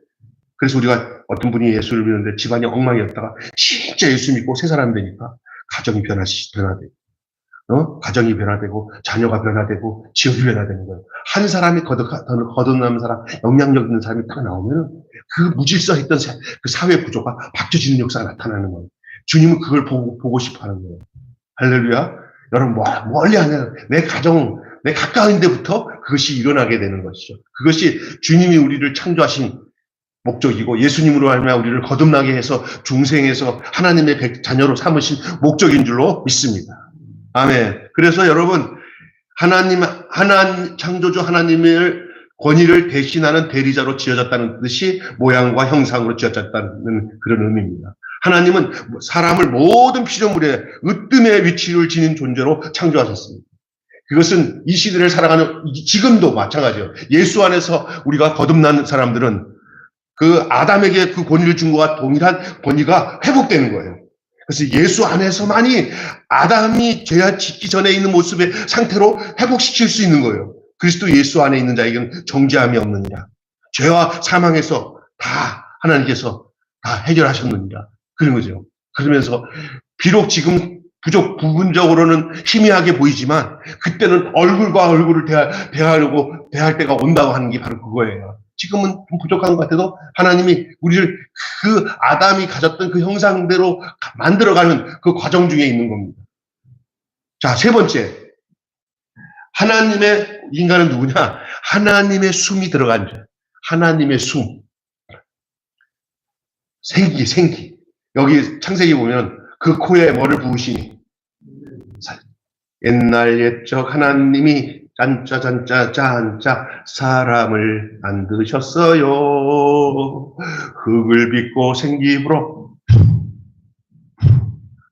Speaker 1: 그래서 우리가 어떤 분이 예수를 믿는데 집안이 엉망이었다가 진짜 예수 믿고 새 사람이 되니까 가정이 변화되고, 가정이 변화되고, 자녀가 변화되고, 지역이 변화되는 거예요. 한 사람이 거듭나는 사람, 영향력 있는 사람이 딱 나오면 그 무질서했던 그 사회 구조가 바뀌어지는 역사가 나타나는 거예요. 주님은 그걸 보고 싶어 하는 거예요. 할렐루야. 여러분, 멀리 아니라 내 가정, 내 가까운 데부터 그것이 일어나게 되는 것이죠. 그것이 주님이 우리를 창조하신 목적이고 예수님으로 말미암아 우리를 거듭나게 해서 중생에서 하나님의 자녀로 삼으신 목적인 줄로 믿습니다. 아멘. 그래서 여러분 하나님 창조주 하나님의 권위를 대신하는 대리자로 지어졌다는 뜻이 모양과 형상으로 지어졌다는 그런 의미입니다. 하나님은 사람을 모든 피조물의 으뜸의 위치를 지닌 존재로 창조하셨습니다. 그것은 이 시대를 살아가는 지금도 마찬가지예요. 예수 안에서 우리가 거듭난 사람들은 그 아담에게 그 권위를 준 것과 동일한 권위가 회복되는 거예요. 그래서 예수 안에서만이 아담이 죄 짓기 전에 있는 모습의 상태로 회복시킬 수 있는 거예요. 그리스도 예수 안에 있는 자에게는 정죄함이 없느니라. 죄와 사망에서 다 하나님께서 다 해결하셨느니라. 그런 거죠. 그러면서 비록 지금 부분적으로는 희미하게 보이지만 그때는 얼굴과 얼굴을 대할 때가 온다고 하는 게 바로 그거예요. 지금은 좀 부족한 것 같아도 하나님이 우리를 그 아담이 가졌던 그 형상대로 만들어가는 그 과정 중에 있는 겁니다. 자, 세 번째. 하나님의, 인간은 누구냐? 하나님의 숨이 들어간 죄. 하나님의 숨. 생기. 여기 창세기 보면 그 코에 뭐를 부으시니? 옛날 옛적 하나님이 짠짜 사람을 만드셨어요. 흙을 빚고 생기부로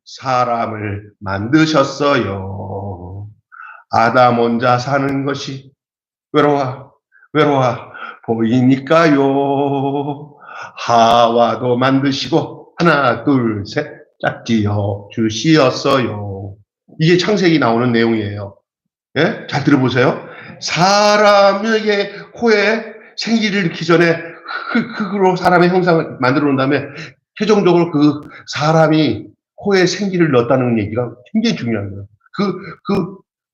Speaker 1: 사람을 만드셨어요. 아담 혼자 사는 것이 외로워 보이니까요. 하와도 만드시고 하나 둘 셋 짝지어 주시었어요. 이게 창세기 나오는 내용이에요. 예? 잘 들어보세요. 사람에게 코에 생기를 넣기 전에 흙으로 사람의 형상을 만들어 놓은 다음에 최종적으로 그 사람이 코에 생기를 넣었다는 얘기가 굉장히 중요한 거예요.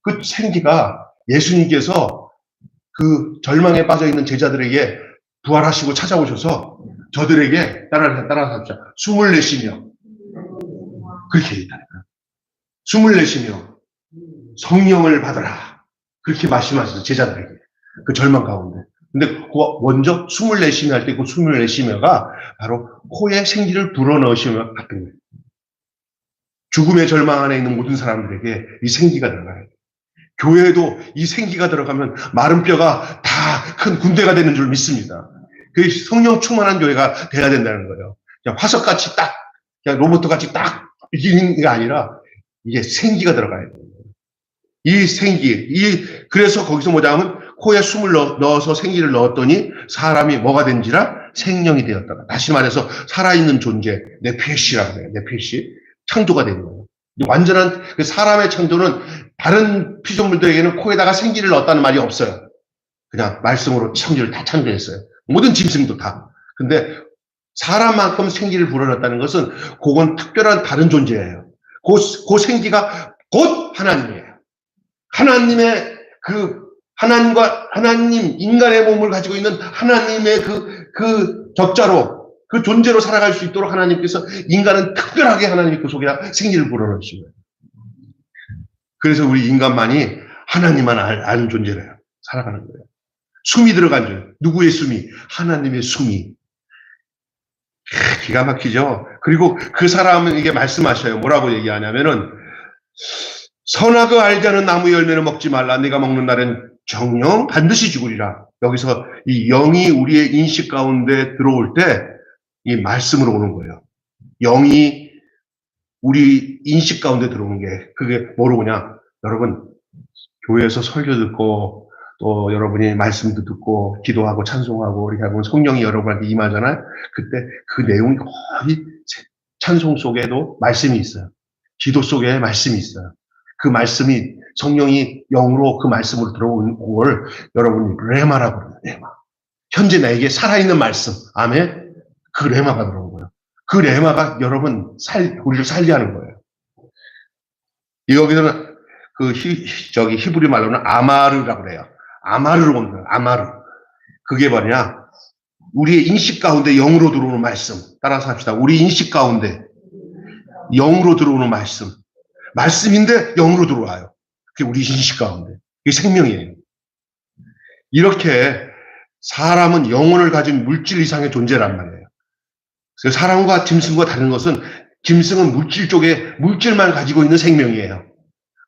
Speaker 1: 그 생기가 예수님께서 그 절망에 빠져 있는 제자들에게 부활하시고 찾아오셔서 저들에게 따라서 합시다. 숨을 내쉬며 그렇게 얘기했다니까요. 숨을 내쉬며 성령을 받아라. 그렇게 말씀하셨어요. 제자들에게. 그 절망 가운데. 근데 먼저 숨을 내쉬며 할 때 그 숨을 내쉬며가 바로 코에 생기를 불어넣으시며 같은 거예요. 죽음의 절망 안에 있는 모든 사람들에게 이 생기가 들어가야 돼요. 교회에도 이 생기가 들어가면 마른 뼈가 다 큰 군대가 되는 줄 믿습니다. 그 성령 충만한 교회가 돼야 된다는 거예요. 그냥 화석같이 딱, 그냥 로봇같이 딱 이기는 게 아니라 이게 생기가 들어가야 돼요. 이 생기, 그래서 거기서 뭐냐면 코에 숨을 넣어서 생기를 넣었더니 사람이 뭐가 된지라 생명이 되었다가. 다시 말해서 살아있는 존재, 네페시라고 해요. 네페시. 창조가 되는 거예요. 완전한 그 사람의 창조는 다른 피조물들에게는 코에다가 생기를 넣었다는 말이 없어요. 그냥 말씀으로 창조를 다 창조했어요. 모든 짐승도 다. 근데 사람만큼 생기를 불어넣었다는 것은 그건 특별한 다른 존재예요. 그 생기가 곧 하나님이에요. 하나님의 하나님, 인간의 몸을 가지고 있는 하나님의 그 적자로, 그 존재로 살아갈 수 있도록 하나님께서 인간은 특별하게 하나님의 그 속에 생기를 불어넣으신 거예요. 그래서 우리 인간만이 하나님만 아는 존재래요. 살아가는 거예요. 숨이 들어간 죄. 누구의 숨이? 하나님의 숨이. 기가 막히죠? 그리고 그 사람에게 말씀하셔요. 뭐라고 얘기하냐면은, 선악을 알지 않은 나무 열매는 먹지 말라. 네가 먹는 날엔 정령 반드시 죽으리라. 여기서 이 영이 우리의 인식 가운데 들어올 때 이 말씀으로 오는 거예요. 영이 우리 인식 가운데 들어오는 게 그게 뭐로 오냐? 여러분, 교회에서 설교 듣고 또 여러분이 말씀도 듣고 기도하고 찬송하고 이렇게 하면 성령이 여러분한테 임하잖아요. 그때 그 내용이 거의 찬송 속에도 말씀이 있어요. 기도 속에 말씀이 있어요. 그 말씀이 성령이 영으로 그 말씀으로 들어온 걸 여러분이 레마라고 그래요. 레마. 현재 나에게 살아있는 말씀. 아멘. 그 레마가 들어온 거예요. 그 레마가 여러분 우리를 살게 하는 거예요. 여기서는 히브리 말로는 아마르라고 그래요. 아마르로 온 거예요. 아마르. 그게 뭐냐? 우리의 인식 가운데 영으로 들어오는 말씀. 따라서 합시다. 우리 인식 가운데 영으로 들어오는 말씀. 말씀인데 영으로 들어와요. 그게 우리 인식 가운데. 그게 생명이에요. 이렇게 사람은 영혼을 가진 물질 이상의 존재란 말이에요. 그래서 사람과 짐승과 다른 것은 짐승은 물질 쪽에 물질만 가지고 있는 생명이에요.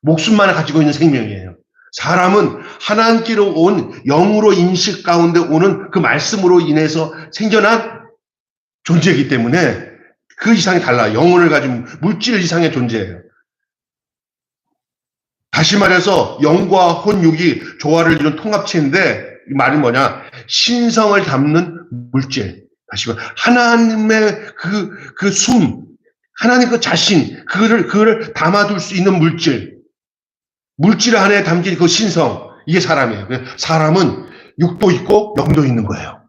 Speaker 1: 목숨만 가지고 있는 생명이에요. 사람은 하나님께로 온 영으로 인식 가운데 오는 그 말씀으로 인해서 생겨난 존재이기 때문에 그 이상이 달라요. 영혼을 가진 물질 이상의 존재예요. 다시 말해서 영과 혼육이 조화를 이룬 통합체인데 이 말은 뭐냐? 신성을 담는 물질. 다시 말해 하나님의 그 숨, 하나님 그 자신, 그거를 담아둘 수 있는 물질. 물질 안에 담긴 그 신성, 이게 사람이에요. 사람은 육도 있고 영도 있는 거예요.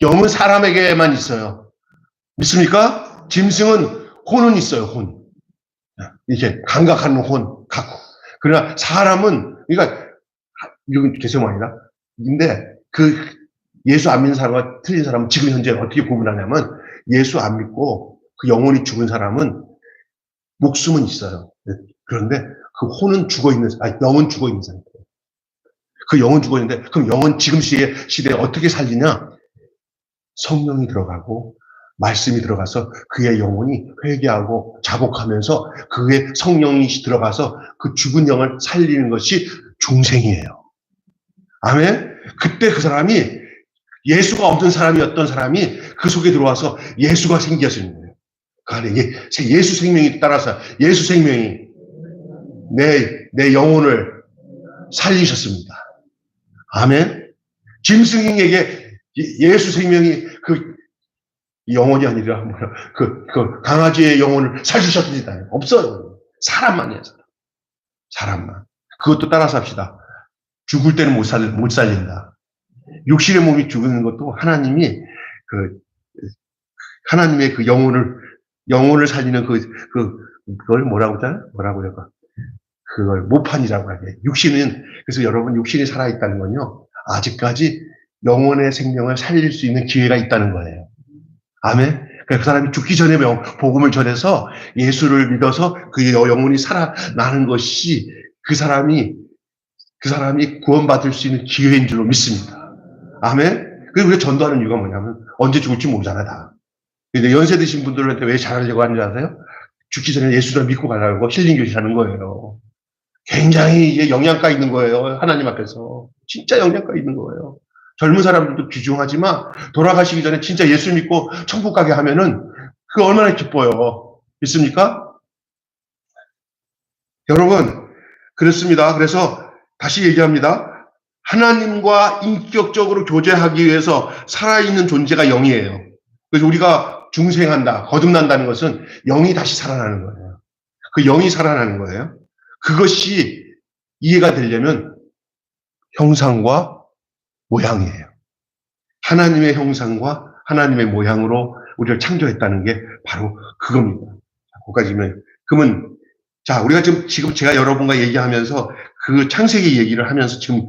Speaker 1: 영은 사람에게만 있어요. 믿습니까? 짐승은 혼은 있어요. 혼. 이렇게 감각하는 혼, 갖고. 그러나 사람은, 그러니까 이건 죄송합니다. 근데 예수 안 믿는 사람과 틀린 사람은 지금 현재 어떻게 구분하냐면 예수 안 믿고 그 영혼이 죽은 사람은 목숨은 있어요. 그런데 그 혼은 영은 죽어 있는 상태예요. 그 영은 죽었는데 그럼 영은 지금 시대에 어떻게 살리냐? 성령이 들어가고 말씀이 들어가서 그의 영혼이 회개하고 자복하면서 그의 성령이 들어가서 그 죽은 영을 살리는 것이 중생이에요. 아멘? 그때 그 사람이 예수가 없는 사람이었던 사람이 그 속에 들어와서 예수가 생겼습니다. 그 안에 예수 생명이 따라서 예수 생명이 내 영혼을 살리셨습니다. 아멘? 짐승에게 예수 생명이 그 영혼이 아니라 그 강아지의 영혼을 살리셨습니다. 없어요. 사람만이에요. 사람만. 그것도 따라서 합시다. 죽을 때는 못 살린다. 육신의 몸이 죽는 것도 하나님이 하나님의 그 영혼을 살리는 그걸 뭐라고 하잖아요? 뭐라고 해요? 그걸 모판이라고 하게. 육신은, 그래서 여러분, 육신이 살아있다는 건요, 아직까지 영혼의 생명을 살릴 수 있는 기회가 있다는 거예요. 아멘? 그러니까 그 사람이 죽기 전에 복음을 전해서 예수를 믿어서 그 영혼이 살아나는 것이 그 사람이 구원받을 수 있는 기회인 줄로 믿습니다. 아멘? 그리고 우리가 전도하는 이유가 뭐냐면, 언제 죽을지 모르잖아, 다. 근데 연세 드신 분들한테 왜 잘하려고 하는지 아세요? 죽기 전에 예수를 믿고 가라고 힐링 교실하는 거예요. 굉장히 이게 영양가 있는 거예요. 하나님 앞에서. 진짜 영양가 있는 거예요. 젊은 사람들도 귀중하지만 돌아가시기 전에 진짜 예수 믿고 천국 가게 하면은 그 얼마나 기뻐요. 믿습니까? 여러분, 그렇습니다. 그래서 다시 얘기합니다. 하나님과 인격적으로 교제하기 위해서 살아있는 존재가 영이에요. 그래서 우리가 중생한다, 거듭난다는 것은 영이 다시 살아나는 거예요. 그 영이 살아나는 거예요. 그것이 이해가 되려면 형상과 모양이에요. 하나님의 형상과 하나님의 모양으로 우리를 창조했다는 게 바로 그겁니다. 거기까지면 그러면 자, 우리가 지금 제가 여러분과 얘기하면서 그 창세기 얘기를 하면서 지금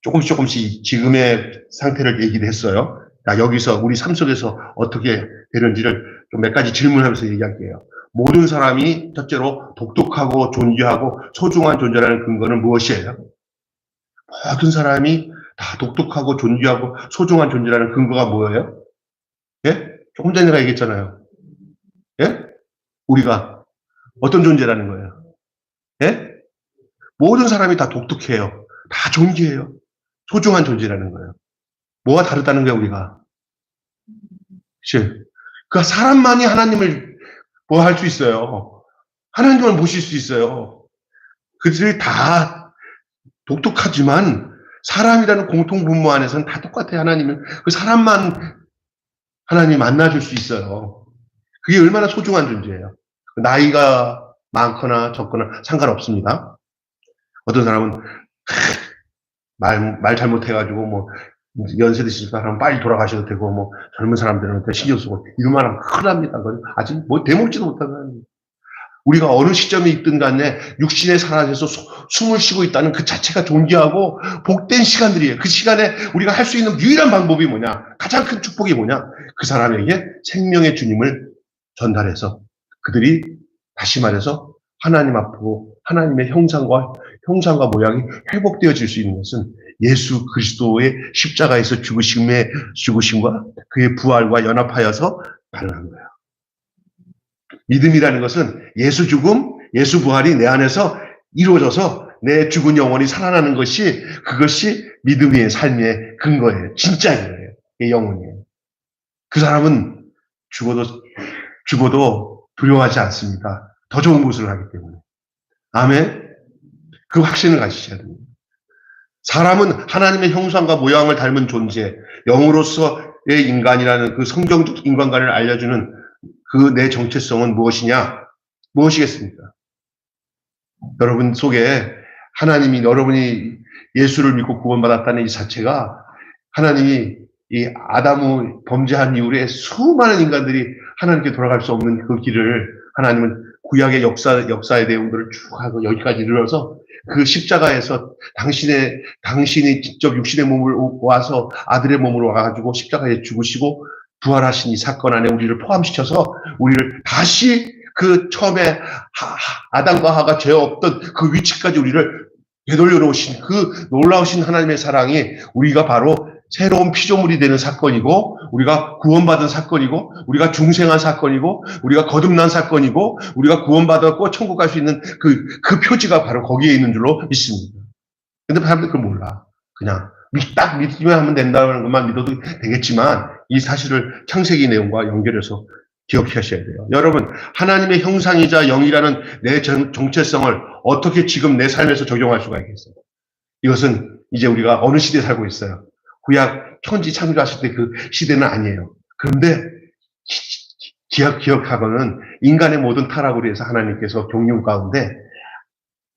Speaker 1: 조금씩 지금의 상태를 얘기를 했어요. 자, 여기서 우리 삶 속에서 어떻게 되는지를 좀 몇 가지 질문하면서 얘기할게요. 모든 사람이 첫째로 독특하고 존귀하고 소중한 존재라는 근거는 무엇이에요? 모든 사람이 다 독특하고 존귀하고 소중한 존재라는 근거가 뭐예요? 예? 조금 전에 내가 얘기했잖아요. 예? 우리가 어떤 존재라는 거예요? 예? 모든 사람이 다 독특해요. 다 존귀해요. 소중한 존재라는 거예요. 뭐가 다르다는 거예요, 우리가? 그치? 그 사람만이 하나님을 뭐 할 수 있어요. 하나님을 모실 수 있어요. 그들이 다 독특하지만 사람이라는 공통분모 안에서는 다 똑같아요. 하나님은 그 사람만 하나님 만나줄 수 있어요. 그게 얼마나 소중한 존재예요. 나이가 많거나 적거나 상관없습니다. 어떤 사람은 말 잘못해가지고 뭐 연세 드신 사람 빨리 돌아가셔도 되고 뭐 젊은 사람들한테 신경 쓰고 이러면 하면 큰일 납니다. 아직 뭐 대먹지도 못하는 우리가 어느 시점에 있든 간에 육신의 사람에서 숨을 쉬고 있다는 그 자체가 존귀하고 복된 시간들이에요. 그 시간에 우리가 할 수 있는 유일한 방법이 뭐냐? 가장 큰 축복이 뭐냐? 그 사람에게 생명의 주님을 전달해서 그들이 다시 말해서 하나님 앞으로 하나님의 형상과 모양이 회복되어질 수 있는 것은 예수 그리스도의 십자가에서 죽으심과 그의 부활과 연합하여서 가능한 거예요. 믿음이라는 것은 예수 죽음, 예수 부활이 내 안에서 이루어져서 내 죽은 영혼이 살아나는 그것이 믿음의 삶의 근거예요. 진짜예요. 영혼이에요. 그 사람은 죽어도 두려워하지 않습니다. 더 좋은 곳을 가기 때문에. 아멘. 그 확신을 가지셔야 됩니다. 사람은 하나님의 형상과 모양을 닮은 존재, 영으로서의 인간이라는 그 성경적 인간관을 알려주는 그 내 정체성은 무엇이겠습니까? 여러분 속에 여러분이 예수를 믿고 구원받았다는 이 자체가 하나님이 이 아담이 범죄한 이후에 수많은 인간들이 하나님께 돌아갈 수 없는 그 길을 하나님은 구약의 역사의 내용들을 쭉 하고 여기까지 이르러서 그 십자가에서 당신이 직접 육신의 몸을 와서 아들의 몸으로 와가지고 십자가에 죽으시고 부활하신 이 사건 안에 우리를 포함시켜서 우리를 다시 그 처음에 아담과 하가 죄 없던 그 위치까지 우리를 되돌려 놓으신 그 놀라우신 하나님의 사랑이 우리가 바로 새로운 피조물이 되는 사건이고, 우리가 구원받은 사건이고, 우리가 중생한 사건이고, 우리가 거듭난 사건이고, 우리가 구원받았고 천국 갈 수 있는 그 표지가 바로 거기에 있는 줄로 믿습니다. 근데 사람들 그걸 몰라. 그냥 딱 믿기만 하면 된다는 것만 믿어도 되겠지만, 이 사실을 창세기 내용과 연결해서 기억하셔야 돼요. 여러분, 하나님의 형상이자 영이라는 내 정체성을 어떻게 지금 내 삶에서 적용할 수가 있겠어요? 이것은 이제 우리가 어느 시대에 살고 있어요. 구약 천지 창조하실 때 그 시대는 아니에요. 그런데 기억하고는 인간의 모든 타락으로 해서 하나님께서 경륜 가운데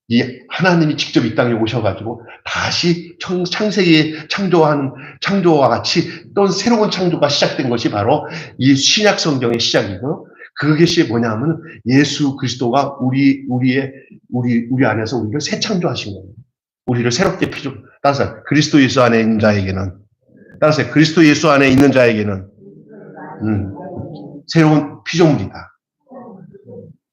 Speaker 1: 이 하나님이 직접 이 땅에 오셔가지고 다시 창세기에 창조와 같이 또 새로운 창조가 시작된 것이 바로 이 신약 성경의 시작이고, 그것이 뭐냐면 예수 그리스도가 우리 안에서 우리를 새 창조하신 거예요. 우리를 새롭게 따라서 그리스도 예수 안에 있는 자에게는, 따라서 그리스도 예수 안에 있는 자에게는 새로운 피조물이다.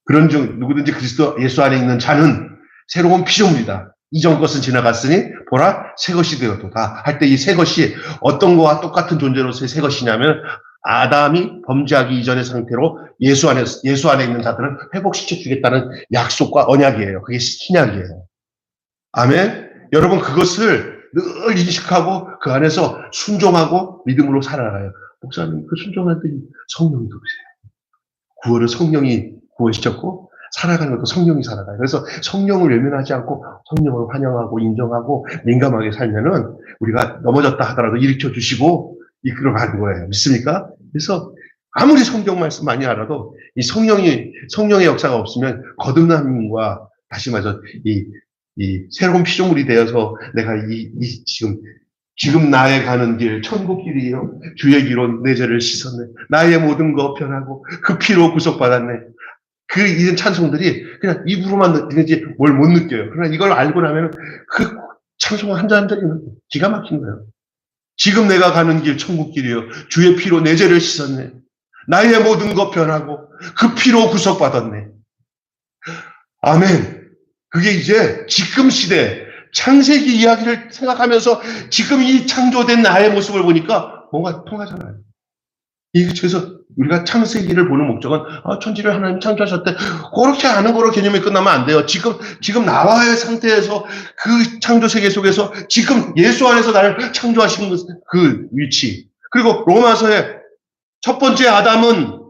Speaker 1: 그런 중 누구든지 그리스도 예수 안에 있는 자는 새로운 피조물이다. 이전 것은 지나갔으니 보라 새 것이 되었도다 할 때, 이 새 것이 어떤 거와 똑같은 존재로서의 새 것이냐면, 아담이 범죄하기 이전의 상태로 예수 안에 있는 자들은 회복시켜 주겠다는 약속과 언약이에요. 그게 신약이에요. 아멘. 여러분, 그것을 늘 인식하고 그 안에서 순종하고 믿음으로 살아가요. 목사님, 그 순종하더니 성령이 들으세요. 구원은 성령이 구원시켰고, 살아가는 것도 성령이 살아가요. 그래서 성령을 외면하지 않고 성령을 환영하고 인정하고 민감하게 살면은 우리가 넘어졌다 하더라도 일으켜 주시고 이끌어가는 거예요. 믿습니까? 그래서 아무리 성경 말씀 많이 알아도 이 성령의 역사가 없으면 거듭남과 다시 말해서 이 새로운 피조물이 되어서 내가 지금 나의 가는 길 천국 길이요 주의 길로 내 죄를 씻었네, 나의 모든 거 변하고 그 피로 구속받았네, 그 이런 찬송들이 그냥 입으로만 듣는지 뭘 못 느껴요. 그러나 이걸 알고 나면 그 찬송을 한자한자리 기가 막힌 거예요. 지금 내가 가는 길 천국 길이요 주의 피로 내 죄를 씻었네, 나의 모든 것 변하고 그 피로 구속받았네. 아멘. 그게 이제 지금 시대 창세기 이야기를 생각하면서 지금 이 창조된 나의 모습을 보니까 뭔가 통하잖아요. 그래서 우리가 창세기를 보는 목적은 천지를 하나님 창조하셨대, 그렇게 아는 거로 개념이 끝나면 안 돼요. 지금 나와의 상태에서 그 창조 세계 속에서 지금 예수 안에서 나를 창조하신 그 위치, 그리고 로마서의 첫 번째 아담은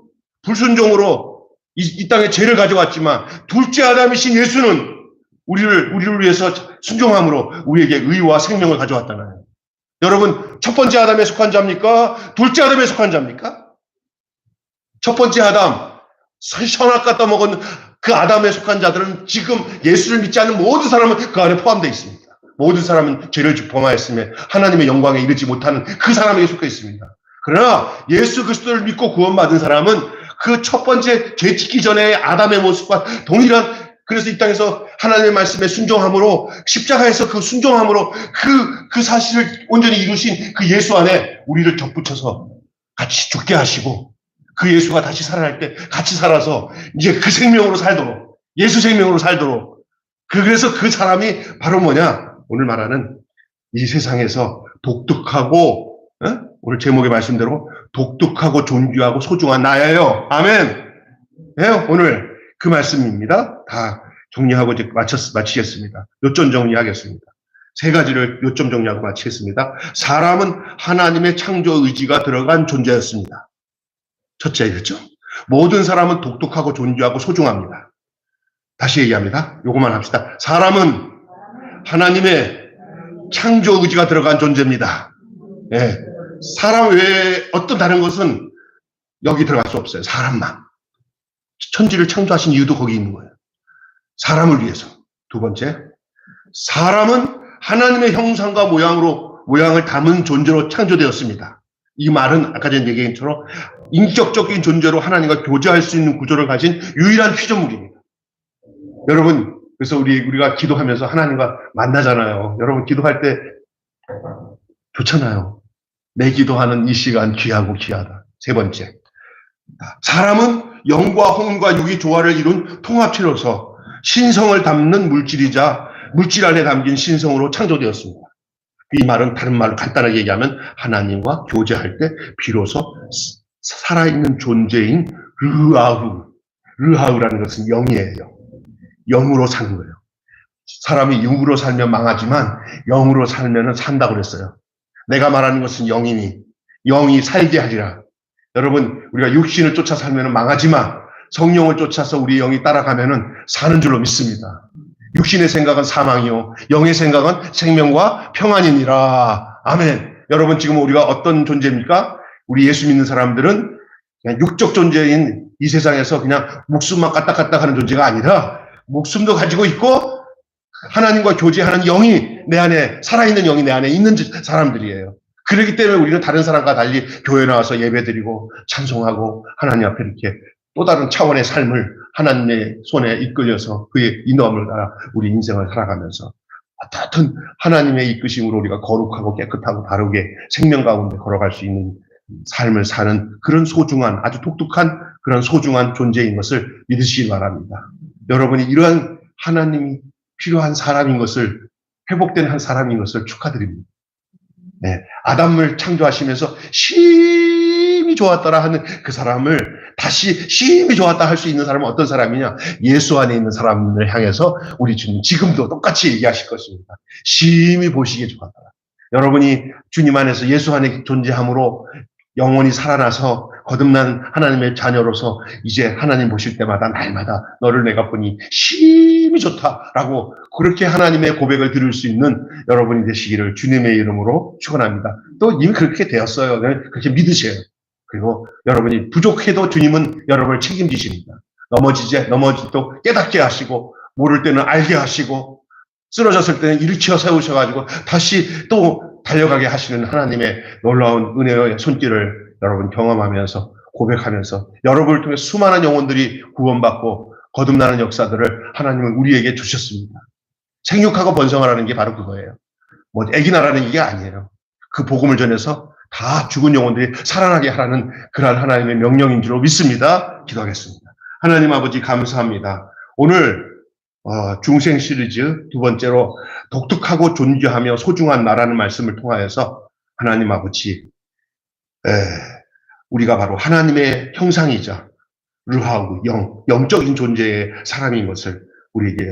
Speaker 1: 불순종으로 이 땅에 죄를 가져왔지만 둘째 아담이신 예수는 우리를 위해서 순종함으로 우리에게 의와 생명을 가져왔잖아요. 여러분, 첫 번째 아담에 속한 자입니까? 둘째 아담에 속한 자입니까? 첫 번째 아담, 선악 갖다 먹은 그 아담에 속한 자들은 지금 예수를 믿지 않는 모든 사람은 그 안에 포함되어 있습니다. 모든 사람은 죄를 범하였으며 하나님의 영광에 이르지 못하는 그 사람에게 속해 있습니다. 그러나 예수 그리스도를 믿고 구원받은 사람은 그 첫 번째 죄 짓기 전에 아담의 모습과 동일한, 그래서 이 땅에서 하나님의 말씀에 순종함으로, 십자가에서 그 순종함으로 그 사실을 온전히 이루신 그 예수 안에 우리를 덧붙여서 같이 죽게 하시고, 그 예수가 다시 살아날 때 같이 살아서 이제 그 생명으로 살도록, 예수 생명으로 살도록, 그래서 그 사람이 바로 뭐냐? 오늘 말하는 이 세상에서 독특하고, 오늘 제목의 말씀대로 독특하고 존귀하고 소중한 나예요. 아멘. 네, 오늘 그 말씀입니다. 다 정리하고 이제 마치겠습니다. 요점 정리하겠습니다. 세 가지를 요점 정리하고 마치겠습니다. 사람은 하나님의 창조 의지가 들어간 존재였습니다. 첫째였죠. 모든 사람은 독특하고 존귀하고 소중합니다. 다시 얘기합니다. 요것만 합시다. 사람은 하나님의 창조 의지가 들어간 존재입니다. 네. 사람 외에 어떤 다른 것은 여기 들어갈 수 없어요. 사람만. 천지를 창조하신 이유도 거기 있는 거예요. 사람을 위해서. 두 번째, 사람은 하나님의 형상과 모양을 담은 존재로 창조되었습니다. 이 말은 아까 전에 얘기한 것처럼 인격적인 존재로 하나님과 교제할 수 있는 구조를 가진 유일한 피조물입니다. 여러분, 그래서 우리가 기도하면서 하나님과 만나잖아요. 여러분, 기도할 때 좋잖아요. 내 기도하는 이 시간 귀하고 귀하다. 세 번째, 사람은 영과 혼과 육이 조화를 이룬 통합체로서 신성을 담는 물질이자 물질 안에 담긴 신성으로 창조되었습니다. 이 말은 다른 말로 간단하게 얘기하면 하나님과 교제할 때 비로소 살아있는 존재인 르하우라는 것은 영이에요. 영으로 사는 거예요. 사람이 육으로 살면 망하지만 영으로 살면 산다고 그랬어요. 내가 말하는 것은 영이니 영이 살게 하리라. 여러분, 우리가 육신을 쫓아 살면 망하지만 성령을 쫓아서 우리 영이 따라가면 사는 줄로 믿습니다. 육신의 생각은 사망이요 영의 생각은 생명과 평안이니라. 아멘. 여러분, 지금 우리가 어떤 존재입니까? 우리 예수 믿는 사람들은 그냥 육적 존재인 이 세상에서 그냥 목숨만 까딱까딱 하는 존재가 아니라 목숨도 가지고 있고 하나님과 교제하는 영이 내 안에, 살아있는 영이 내 안에 있는 사람들이에요. 그렇기 때문에 우리는 다른 사람과 달리 교회 나와서 예배드리고 찬송하고 하나님 앞에 이렇게 또 다른 차원의 삶을 하나님의 손에 이끌려서 그의 인도함을 따라 우리 인생을 살아가면서 어떤 하나님의 이끄심으로 우리가 거룩하고 깨끗하고 바르게 생명 가운데 걸어갈 수 있는 삶을 사는 그런 소중한, 아주 독특한 그런 소중한 존재인 것을 믿으시기 바랍니다. 여러분이 이러한 하나님이 필요한 사람인 것을, 회복된 한 사람인 것을 축하드립니다. 네, 아담을 창조하시면서 심히 좋았더라 하는 그 사람을 다시 심히 좋았다 할 수 있는 사람은 어떤 사람이냐? 예수 안에 있는 사람을 향해서 우리 주님 지금도 똑같이 얘기하실 것입니다. 심히 보시기에 좋았더라. 여러분이 주님 안에서 예수 안에 존재함으로 영원히 살아나서 거듭난 하나님의 자녀로서 이제 하나님 보실 때마다 날마다 너를 내가 보니 심히 좋다라고 그렇게 하나님의 고백을 들을 수 있는 여러분이 되시기를 주님의 이름으로 축원합니다. 또 이미 그렇게 되었어요. 그렇게 믿으세요. 그리고 여러분이 부족해도 주님은 여러분을 책임지십니다. 넘어지도 깨닫게 하시고 모를 때는 알게 하시고 쓰러졌을 때는 일으켜 세우셔가지고 다시 또 달려가게 하시는 하나님의 놀라운 은혜의 손길을 여러분 경험하면서 고백하면서 여러분을 통해 수많은 영혼들이 구원받고 거듭나는 역사들을 하나님은 우리에게 주셨습니다. 생육하고 번성하라는 게 바로 그거예요. 뭐 애기 낳으라는 게 아니에요. 그 복음을 전해서 다 죽은 영혼들이 살아나게 하라는 그러한 하나님의 명령인 줄로 믿습니다. 기도하겠습니다. 하나님 아버지 감사합니다. 오늘 중생 시리즈 두 번째로 독특하고 존귀하며 소중한 나라는 말씀을 통하여서 하나님 아버지 우리가 바로 하나님의 형상이자 르하우 영적인 존재의 사람인 것을 우리에게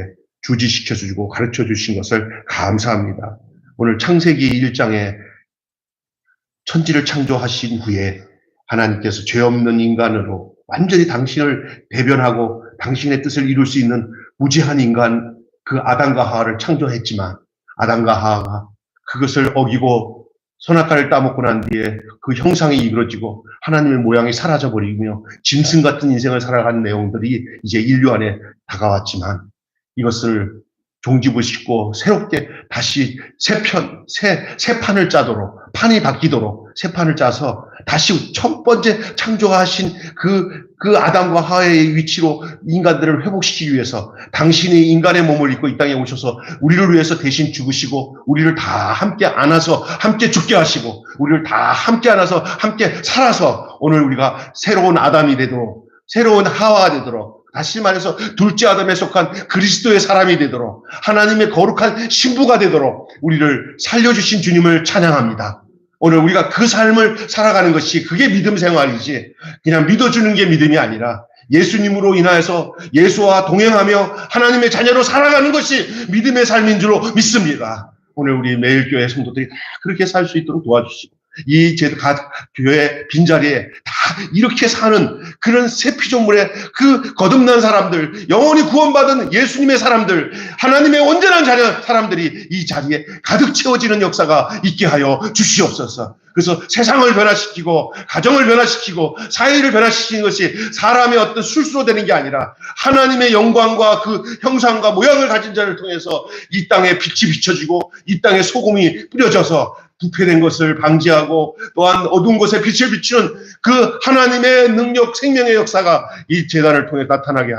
Speaker 1: 주지시켜주고 가르쳐주신 것을 감사합니다. 오늘 창세기 1장에 천지를 창조하신 후에 하나님께서 죄 없는 인간으로 완전히 당신을 대변하고 당신의 뜻을 이룰 수 있는 무지한 인간 그 아담과 하와를 창조했지만 아담과 하와가 그것을 어기고 선악과를 따먹고 난 뒤에 그 형상이 이그러지고 하나님의 모양이 사라져버리며 짐승 같은 인생을 살아가는 내용들이 이제 인류 안에 다가왔지만 이것을 종지부짓고 새롭게 다시 새 판을 짜도록 판이 바뀌도록 새 판을 짜서 다시 첫 번째 창조하신 그 아담과 하와의 위치로 인간들을 회복시키기 위해서 당신이 인간의 몸을 입고 이 땅에 오셔서 우리를 위해서 대신 죽으시고 우리를 다 함께 안아서 함께 죽게 하시고 우리를 다 함께 안아서 함께 살아서 오늘 우리가 새로운 아담이 되도록 새로운 하와가 되도록 다시 말해서 둘째 아담에 속한 그리스도의 사람이 되도록 하나님의 거룩한 신부가 되도록 우리를 살려주신 주님을 찬양합니다. 오늘 우리가 그 삶을 살아가는 것이 그게 믿음 생활이지 그냥 믿어주는 게 믿음이 아니라 예수님으로 인하여서 예수와 동행하며 하나님의 자녀로 살아가는 것이 믿음의 삶인 줄로 믿습니다. 오늘 우리 매일교회 성도들이 다 그렇게 살 수 있도록 도와주시고 이 교회 빈자리에 다 이렇게 사는 그런 새 피조물의 그 거듭난 사람들, 영원히 구원받은 예수님의 사람들, 하나님의 온전한 자녀 사람들이 이 자리에 가득 채워지는 역사가 있게 하여 주시옵소서. 그래서 세상을 변화시키고 가정을 변화시키고 사회를 변화시키는 것이 사람의 어떤 술수로 되는 게 아니라 하나님의 영광과 그 형상과 모양을 가진 자를 통해서 이 땅에 빛이 비춰지고 이 땅에 소금이 뿌려져서 부패된 것을 방지하고 또한 어두운 곳에 빛을 비추는 그 하나님의 능력, 생명의 역사가 이 재단을 통해 나타나게